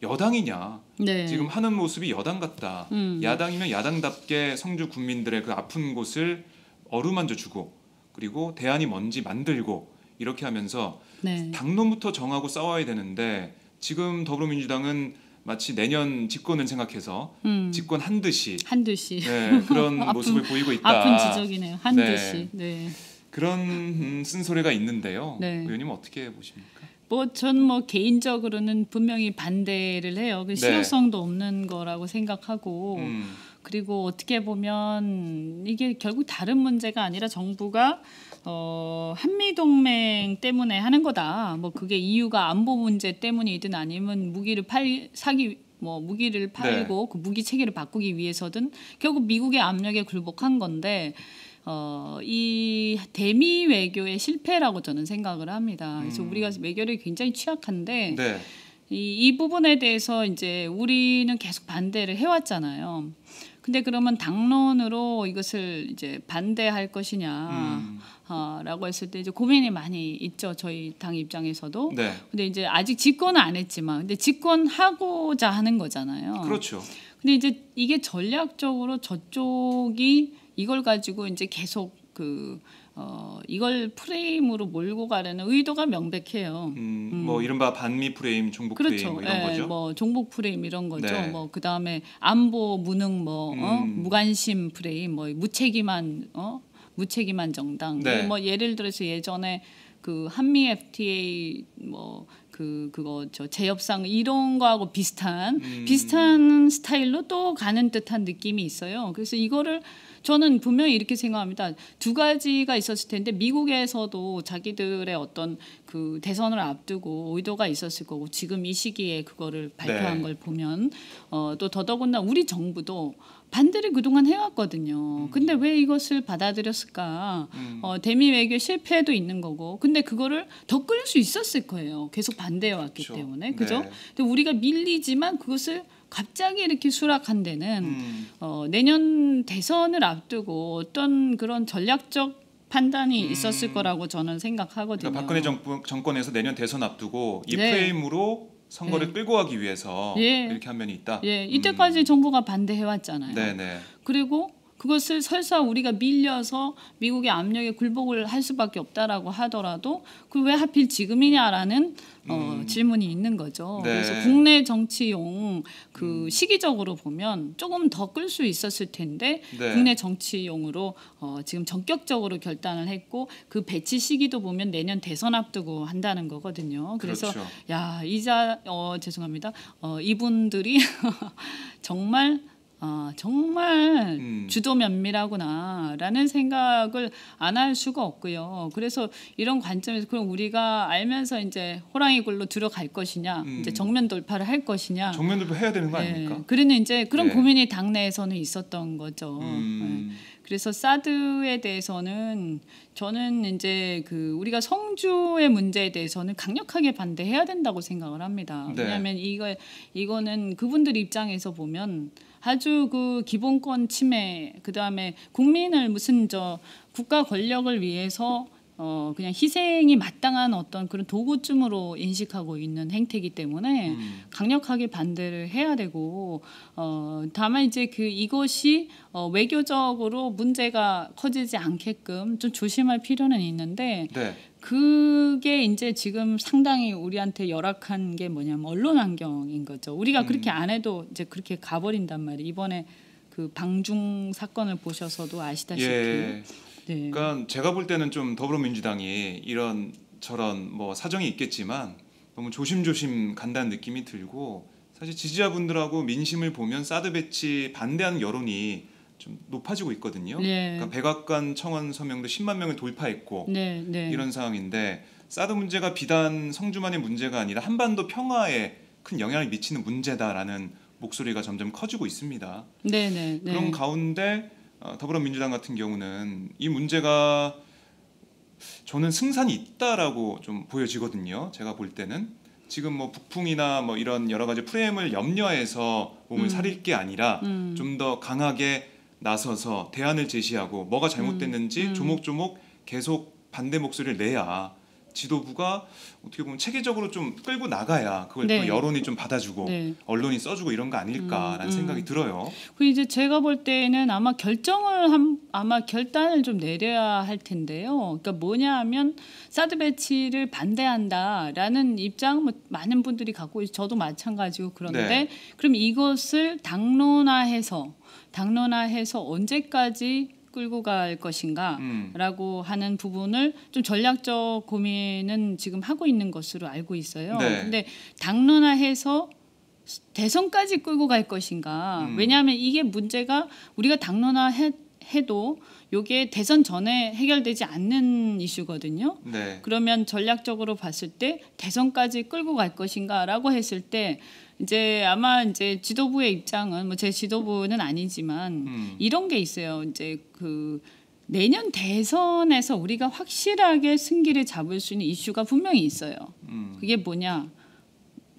여당이냐? 네. 지금 하는 모습이 여당 같다. 야당이면 야당답게 성주 국민들의 그 아픈 곳을 어루만져 주고 그리고 대안이 뭔지 만들고 이렇게 하면서 네. 당론부터 정하고 싸워야 되는데 지금 더불어민주당은 마치 내년 집권을 생각해서 집권한 듯이 한듯이 그런 모습을 보이고 있다. 아픈 지적이네요. 한 네. 듯이. 네. 그런 쓴소리가 있는데요. 네. 의원님 어떻게 보십니까? 전 개인적으로는 분명히 반대를 해요. 그 실효성도 없는 거라고 생각하고 그리고 어떻게 보면 이게 결국 다른 문제가 아니라 정부가 한미 동맹 때문에 하는 거다. 뭐 그게 이유가 안보 문제 때문이든 아니면 무기를 팔고 그 무기 체계를 바꾸기 위해서든 결국 미국의 압력에 굴복한 건데 이 대미 외교의 실패라고 저는 생각을 합니다. 그래서 우리가 외교력이 굉장히 취약한데 네. 이 부분에 대해서 이제 우리는 계속 반대를 해왔잖아요. 근데 그러면 당론으로 이것을 이제 반대할 것이냐 라고 했을 때 이제 고민이 많이 있죠. 저희 당 입장에서도. 네. 근데 이제 아직 집권은 안 했지만 근데 집권하고자 하는 거잖아요. 그렇죠. 근데 이제 이게 전략적으로 저쪽이 이걸 가지고 이제 계속 이걸 프레임으로 몰고 가려는 의도가 명백해요. 뭐 이른바 반미 프레임, 종북 그렇죠. 프레임 뭐 이런 거죠. 뭐 종북 프레임 이런 거죠. 네. 뭐 그다음에 안보 무능 무관심 프레임 뭐 무책임한 정당. 네. 뭐 예를 들어서 예전에 그 한미 FTA 그거 재협상 이런 거하고 비슷한 스타일로 또 가는 듯한 느낌이 있어요. 그래서 이거를 저는 분명히 이렇게 생각합니다. 두 가지가 있었을 텐데 미국에서도 자기들의 어떤 그 대선을 앞두고 의도가 있었을 거고 지금 이 시기에 그거를 발표한 걸 보면 또 더더군다나 우리 정부도 반대를 그동안 해왔거든요. 근데 왜 이것을 받아들였을까? 대미 외교 실패도 있는 거고. 근데 그거를 더 끌 수 있었을 거예요. 계속 반대해왔기 그렇죠. 때문에. 그죠? 네. 근데 우리가 밀리지만 그것을 갑자기 이렇게 수락한 데는 내년 대선을 앞두고 어떤 그런 전략적 판단이 있었을 거라고 저는 생각하거든요. 그러니까 박근혜 정권에서 내년 대선 앞두고 이 네. 프레임으로 선거를 끌고 가기 위해서 이렇게 한 면이 있다. 이때까지 정부가 반대해왔잖아요. 네네. 그리고 그것을 설사 우리가 밀려서 미국의 압력에 굴복을 할 수밖에 없다라고 하더라도 그 왜 하필 지금이냐라는 질문이 있는 거죠. 네. 그래서 국내 정치용 그 시기적으로 보면 조금 더 끌 수 있었을 텐데 네. 국내 정치용으로 지금 전격적으로 결단을 했고 그 배치 시기도 보면 내년 대선 앞두고 한다는 거거든요. 그래서 그렇죠. 죄송합니다. 이분들이 정말 주도 면밀하구나라는 생각을 안 할 수가 없고요. 그래서 이런 관점에서 그럼 우리가 알면서 이제 호랑이 굴로 들어갈 것이냐, 이제 정면 돌파를 할 것이냐. 정면 돌파해야 되는 거 아닙니까? 그러는 이제 그런 고민이 당내에서는 있었던 거죠. 그래서 사드에 대해서는 저는 이제 우리가 성주의 문제에 대해서는 강력하게 반대해야 된다고 생각을 합니다. 네. 왜냐하면 이거는 그분들 입장에서 보면 아주 그 기본권 침해, 그 다음에 국민을 무슨 국가 권력을 위해서 그냥 희생이 마땅한 어떤 그런 도구쯤으로 인식하고 있는 행태이기 때문에 강력하게 반대를 해야 되고 다만 이제 이것이 외교적으로 문제가 커지지 않게끔 좀 조심할 필요는 있는데 네. 그게 이제 지금 상당히 우리한테 열악한 게 뭐냐면 언론 환경인 거죠. 우리가 그렇게 안 해도 이제 그렇게 가버린단 말이에요. 이번에 그 방중 사건을 보셔서도 아시다시피. 예. 네. 그러니까 제가 볼 때는 좀 더불어민주당이 이런 저런 뭐 사정이 있겠지만 너무 조심조심 간다는 느낌이 들고 사실 지지자분들하고 민심을 보면 사드 배치 반대하는 여론이 좀 높아지고 있거든요. 네. 그러니까 백악관 청원 서명도 10만 명을 돌파했고 네. 이런 상황인데 사드 문제가 비단 성주만의 문제가 아니라 한반도 평화에 큰 영향을 미치는 문제다라는 목소리가 점점 커지고 있습니다. 네. 그런 가운데 더불어민주당 같은 경우는 이 문제가 저는 승산이 있다라고 좀 보여지거든요. 제가 볼 때는 지금 뭐 북풍이나 뭐 이런 여러 가지 프레임을 염려해서 몸을 사릴 게 아니라 좀 더 강하게 나서서 대안을 제시하고 뭐가 잘못됐는지 조목조목 계속 반대 목소리를 내야 지도부가 어떻게 보면 체계적으로 좀 끌고 나가야 그걸 또 여론이 좀 받아주고 언론이 써주고 이런 거 아닐까라는 생각이 들어요. 그 이제 제가 볼 때는 아마 결단을 좀 내려야 할 텐데요. 그러니까 뭐냐하면 사드 배치를 반대한다라는 입장 많은 분들이 갖고 있어요. 저도 마찬가지고 그런데 그럼 이것을 당론화해서 언제까지 끌고 갈 것인가라고 하는 부분을 좀 전략적 고민은 지금 하고 있는 것으로 알고 있어요. 근데 당론화해서 대선까지 끌고 갈 것인가? 왜냐하면 이게 문제가 우리가 당론화해도 이게 대선 전에 해결되지 않는 이슈거든요. 네. 그러면 전략적으로 봤을 때 대선까지 끌고 갈 것인가라고 했을 때 이제 아마 이제 지도부의 입장은 뭐 제 지도부는 아니지만 이런 게 있어요. 이제 그 내년 대선에서 우리가 확실하게 승기를 잡을 수 있는 이슈가 분명히 있어요. 그게 뭐냐?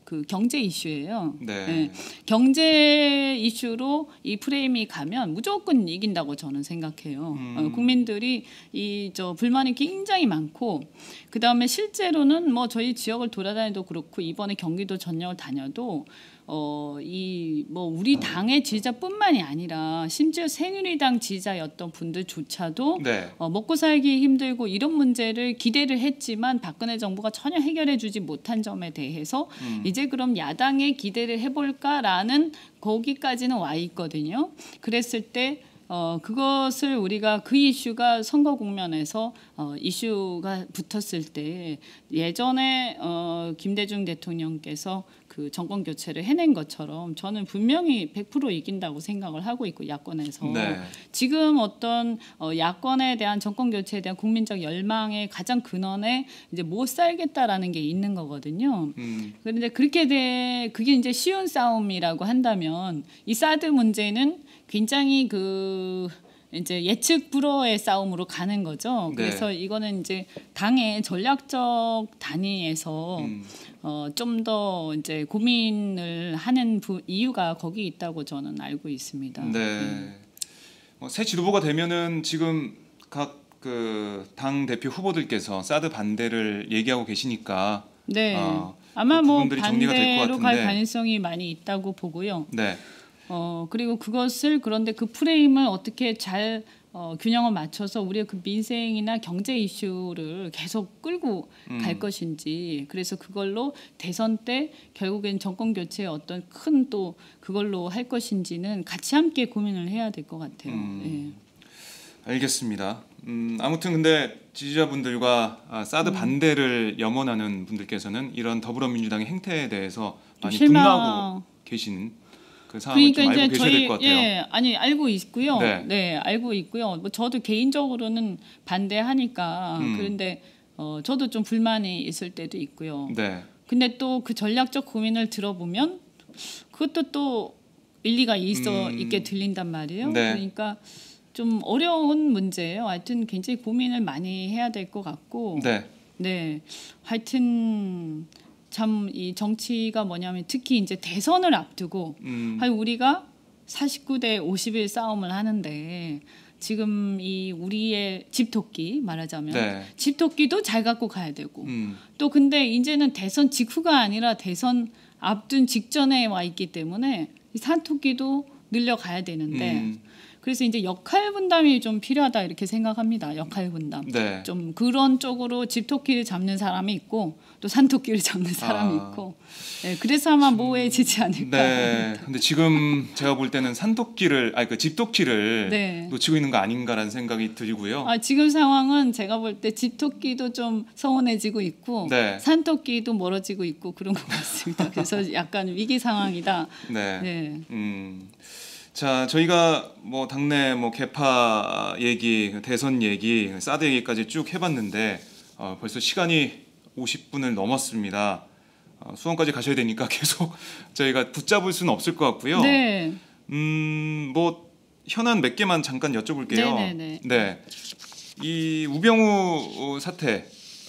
그 경제 이슈예요. 네. 네. 경제 이슈로 이 프레임이 가면 무조건 이긴다고 저는 생각해요. 국민들이 이 저 불만이 굉장히 많고 그 다음에 실제로는 뭐 저희 지역을 돌아다녀도 그렇고 이번에 경기도 전역을 다녀도 이 뭐 우리 당의 지지자뿐만이 아니라 심지어 새누리당 지지자였던 분들조차도 네. 먹고 살기 힘들고 이런 문제를 기대를 했지만 박근혜 정부가 전혀 해결해주지 못한 점에 대해서 이제 그럼 야당에 기대를 해볼까라는 거기까지는 와 있거든요. 그랬을 때 그것을 우리가 그 이슈가 선거 국면에서 이슈가 붙었을 때 예전에 김대중 대통령께서 그 정권 교체를 해낸 것처럼 저는 분명히 100% 이긴다고 생각을 하고 있고 야권에서 네. 지금 어떤 야권에 대한 정권 교체에 대한 국민적 열망의 가장 근원에 이제 못 살겠다라는 게 있는 거거든요. 그런데 그게 이제 쉬운 싸움이라고 한다면 이 사드 문제는 굉장히 그 이제 예측 불허의 싸움으로 가는 거죠. 그래서 이거는 이제 당의 전략적 단위에서 좀 더 이제 고민을 하는 이유가 거기 있다고 저는 알고 있습니다. 네. 새 지도부가 되면은 지금 각 그 당 대표 후보들께서 사드 반대를 얘기하고 계시니까 네. 아마 그 뭐 부분들이 정리가 될것 반대로 갈 같은데. 가능성이 많이 있다고 보고요. 네. 그리고 그것을 그런데 그 프레임을 어떻게 잘 균형을 맞춰서 우리의 그 민생이나 경제 이슈를 계속 끌고 갈 것인지 그래서 그걸로 대선 때 결국엔 정권 교체의 어떤 큰 또 그걸로 할 것인지는 같이 함께 고민을 해야 될 것 같아요. 예. 알겠습니다. 아무튼 근데 지지자분들과 사드 반대를 염원하는 분들께서는 이런 더불어민주당의 행태에 대해서 많이 분노하고 계신 그 상황을 좀 알고 계셔야 될 것 같아요. 아니 알고 있고요. 네. 네, 알고 있고요. 뭐 저도 개인적으로는 반대하니까 그런데 저도 좀 불만이 있을 때도 있고요. 네. 근데 또 그 전략적 고민을 들어보면 그것도 또 일리가 있게 들린단 말이에요. 네. 그러니까 좀 어려운 문제예요. 하여튼 굉장히 고민을 많이 해야 될 것 같고, 네. 네, 하여튼 참 이 정치가 뭐냐면 특히 이제 대선을 앞두고, 우리가 49대 51 싸움을 하는데 지금 이 우리의 집토끼 말하자면 네. 집토끼도 잘 갖고 가야 되고, 또 근데 이제는 대선 직후가 아니라 대선 앞둔 직전에 와 있기 때문에 이 산토끼도 늘려가야 되는데. 그래서 이제 역할 분담이 좀 필요하다 이렇게 생각합니다. 역할 분담. 네. 좀 그런 쪽으로 집토끼를 잡는 사람이 있고 또 산토끼를 잡는 사람이 있고. 네, 그래서 아마 모호해지지 않을까. 네. 근데 지금 제가 볼 때는 그 집토끼를 네. 놓치고 있는 거 아닌가라는 생각이 들고요. 지금 상황은 제가 볼 때 집토끼도 좀 서운해지고 있고 네. 산토끼도 멀어지고 있고 그런 것 같습니다. 그래서 약간 위기 상황이다. 네. 네. 자, 저희가 뭐 당내 뭐 개파 얘기, 대선 얘기, 사드 얘기까지 쭉 해봤는데 벌써 시간이 50분을 넘었습니다. 수원까지 가셔야 되니까 계속 저희가 붙잡을 수는 없을 것 같고요. 네. 뭐 현안 몇 개만 잠깐 여쭤볼게요. 네네네. 네, 이 우병우 사태,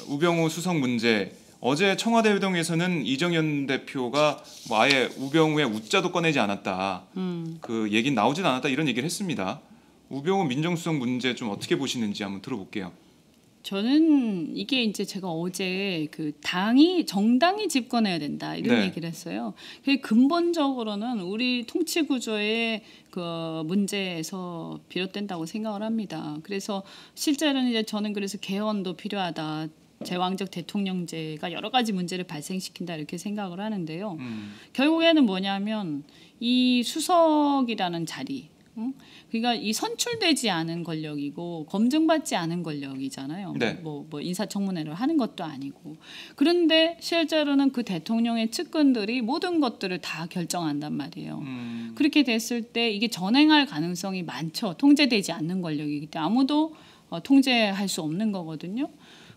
우병우 수석 문제. 어제 청와대 회동에서는 이정현 대표가 뭐 아예 우병우의 우자도 꺼내지 않았다. 그 얘기는 나오진 않았다 이런 얘기를 했습니다. 우병우 민정수석 문제 좀 어떻게 보시는지 한번 들어볼게요. 저는 이게 이제 제가 어제 그 정당이 집권해야 된다 이런 네. 얘기를 했어요. 그게 근본적으로는 우리 통치 구조의 그 문제에서 비롯된다고 생각을 합니다. 그래서 실제로는 이제 저는 그래서 개헌도 필요하다. 제왕적 대통령제가 여러 가지 문제를 발생시킨다 이렇게 생각을 하는데요. 결국에는 뭐냐면 이 수석이라는 자리 응? 그러니까 이 선출되지 않은 권력이고 검증받지 않은 권력이잖아요. 네. 뭐 인사청문회를 하는 것도 아니고. 그런데 실제로는 그 대통령의 측근들이 모든 것들을 다 결정한단 말이에요. 그렇게 됐을 때 이게 전행할 가능성이 많죠. 통제되지 않는 권력이기 때문에 아무도 통제할 수 없는 거거든요.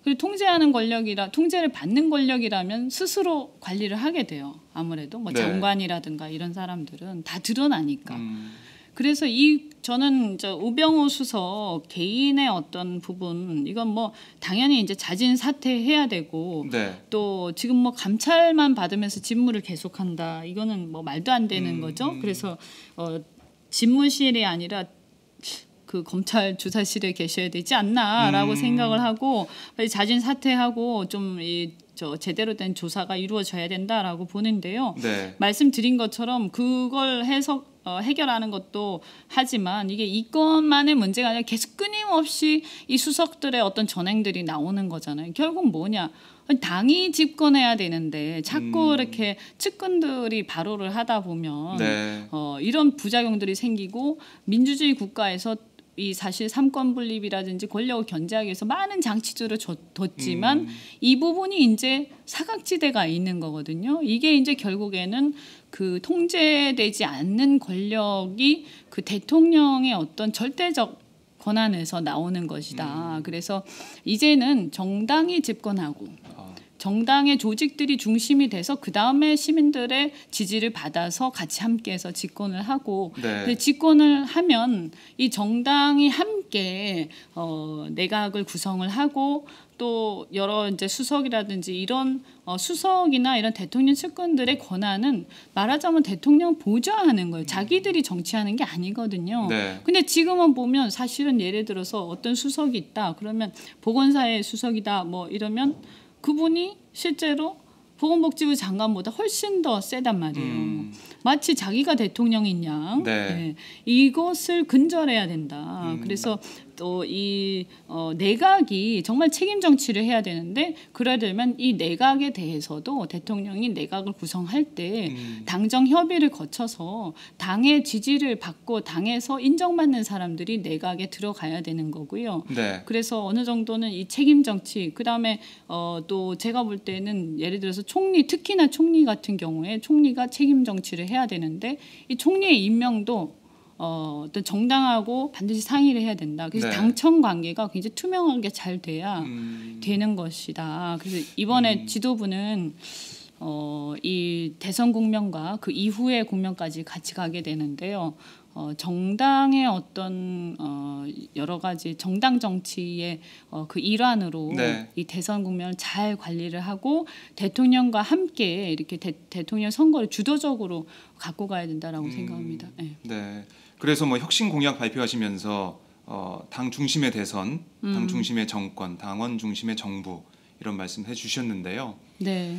그리고 통제하는 권력이라 통제를 받는 권력이라면 스스로 관리를 하게 돼요. 아무래도 뭐 네. 장관이라든가 이런 사람들은 다 드러나니까. 그래서 저는 우병우 수석 개인의 어떤 부분 이건 뭐 당연히 이제 자진 사퇴해야 되고 네. 또 지금 뭐 감찰만 받으면서 직무를 계속한다 이거는 뭐 말도 안 되는 거죠. 그래서 집무실이 아니라 그 검찰 주사실에 계셔야 되지 않나라고 생각을 하고 빨리 자진 사퇴하고 좀 제대로 된 조사가 이루어져야 된다라고 보는데요. 네. 말씀드린 것처럼 그걸 해결하는 것도 하지만 이게 이 건만의 문제가 아니라 계속 끊임없이 이 수석들의 어떤 전행들이 나오는 거잖아요. 결국 뭐냐? 당이 집권해야 되는데 자꾸 이렇게 측근들이 발호를 하다 보면 네. 이런 부작용들이 생기고 민주주의 국가에서 이 사실 삼권 분립이라든지 권력을 견제하기 위해서 많은 장치들을 뒀지만 이 부분이 이제 사각지대가 있는 거거든요. 이게 이제 결국에는 그 통제되지 않는 권력이 그 대통령의 어떤 절대적 권한에서 나오는 것이다. 그래서 이제는 정당이 집권하고 정당의 조직들이 중심이 돼서 그 다음에 시민들의 지지를 받아서 같이 함께해서 집권을 하고 네. 집권을 하면 이 정당이 함께 내각을 구성을 하고 또 여러 이제 수석이라든지 이런 수석이나 이런 대통령 측근들의 권한은 말하자면 대통령 보좌하는 거예요. 자기들이 정치하는 게 아니거든요. 네. 근데 지금은 보면 사실은 예를 들어서 어떤 수석이 있다 그러면 보건사의 수석이다 뭐 이러면 그분이 실제로 보건복지부 장관보다 훨씬 더 세단 말이에요. 마치 자기가 대통령인 양. 네. 네. 이것을 근절해야 된다. 그래서 또 이 내각이 정말 책임 정치를 해야 되는데 그러려면 이 내각에 대해서도 대통령이 내각을 구성할 때 당정 협의를 거쳐서 당의 지지를 받고 당에서 인정받는 사람들이 내각에 들어가야 되는 거고요. 네. 그래서 어느 정도는 이 책임 정치 그다음에 또 제가 볼 때는 예를 들어서 총리 특히나 총리 같은 경우에 총리가 책임 정치를 해야 되는데 이 총리의 임명도 어떤 정당하고 반드시 상의를 해야 된다. 그래서 네. 당청 관계가 굉장히 투명하게 잘 돼야 되는 것이다. 그래서 이번에 지도부는 이 대선 국면과 그 이후의 국면까지 같이 가게 되는데요. 정당의 어떤 여러 가지 정당 정치의 그 일환으로 네. 이 대선 국면을 잘 관리를 하고 대통령과 함께 이렇게 대통령 선거를 주도적으로 갖고 가야 된다라고 생각합니다. 네. 네. 그래서 뭐 혁신 공약 발표하시면서 당 중심의 대선, 당 중심의 정권, 당원 중심의 정부 이런 말씀해 주셨는데요. 네.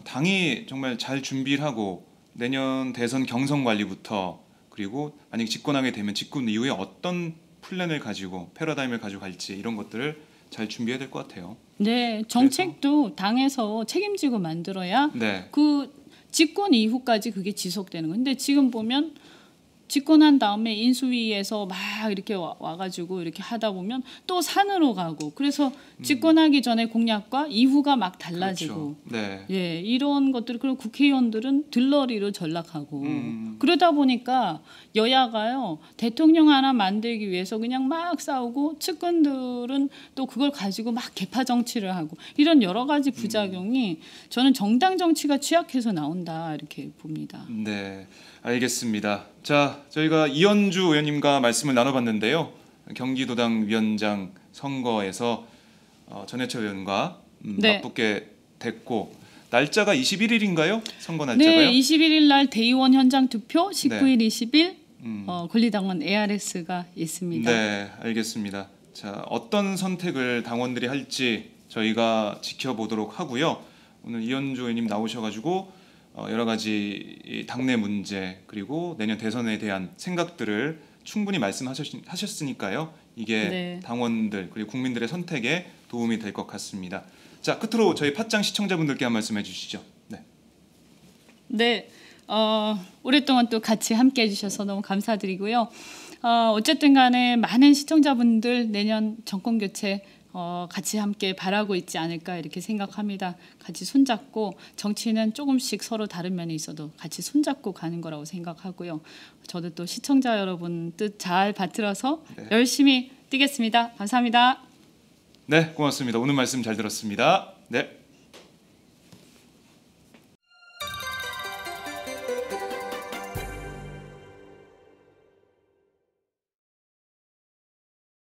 당이 정말 잘 준비를 하고 내년 대선 경선 관리부터 그리고 만약 집권하게 되면 집권 이후에 어떤 플랜을 가지고 패러다임을 가지고 갈지 이런 것들을 잘 준비해야 될 것 같아요. 네, 정책도 당에서 책임지고 만들어야 네. 그 집권 이후까지 그게 지속되는 건데 지금 보면 집권한 다음에 인수위에서 막 이렇게 와가지고 이렇게 하다 보면 또 산으로 가고 그래서 집권하기 전에 공약과 이후가 막 달라지고 그렇죠. 네. 예 이런 것들 그리고 국회의원들은 들러리로 전락하고 그러다 보니까 여야가요 대통령 하나 만들기 위해서 그냥 막 싸우고 측근들은 또 그걸 가지고 막 개파 정치를 하고 이런 여러 가지 부작용이 저는 정당 정치가 취약해서 나온다 이렇게 봅니다. 네. 알겠습니다. 자, 저희가 이현주 의원님과 말씀을 나눠봤는데요. 경기도당 위원장 선거에서 전해철 의원과 네. 맞붙게 됐고 날짜가 21일인가요? 선거 날짜가요? 네, 21일 날 대의원 현장 투표, 19일, 20일 권리당원 ARS가 있습니다. 네, 알겠습니다. 자, 어떤 선택을 당원들이 할지 저희가 지켜보도록 하고요. 오늘 이현주 의원님 나오셔가지고 여러 가지 이 당내 문제 그리고 내년 대선에 대한 생각들을 충분히 말씀하셨으니까요. 이게 네. 당원들 그리고 국민들의 선택에 도움이 될 것 같습니다. 자, 끝으로 저희 팟짱 시청자분들께 한 말씀 해주시죠. 네. 네, 오랫동안 또 같이 함께 해주셔서 너무 감사드리고요. 어쨌든 간에 많은 시청자분들 내년 정권 교체 같이 함께 바라고 있지 않을까 이렇게 생각합니다. 같이 손잡고 정치는 조금씩 서로 다른 면이 있어도 같이 손잡고 가는 거라고 생각하고요. 저도 또 시청자 여러분 뜻 잘 받들어서 네. 열심히 뛰겠습니다. 감사합니다. 네, 고맙습니다. 오늘 말씀 잘 들었습니다. 네.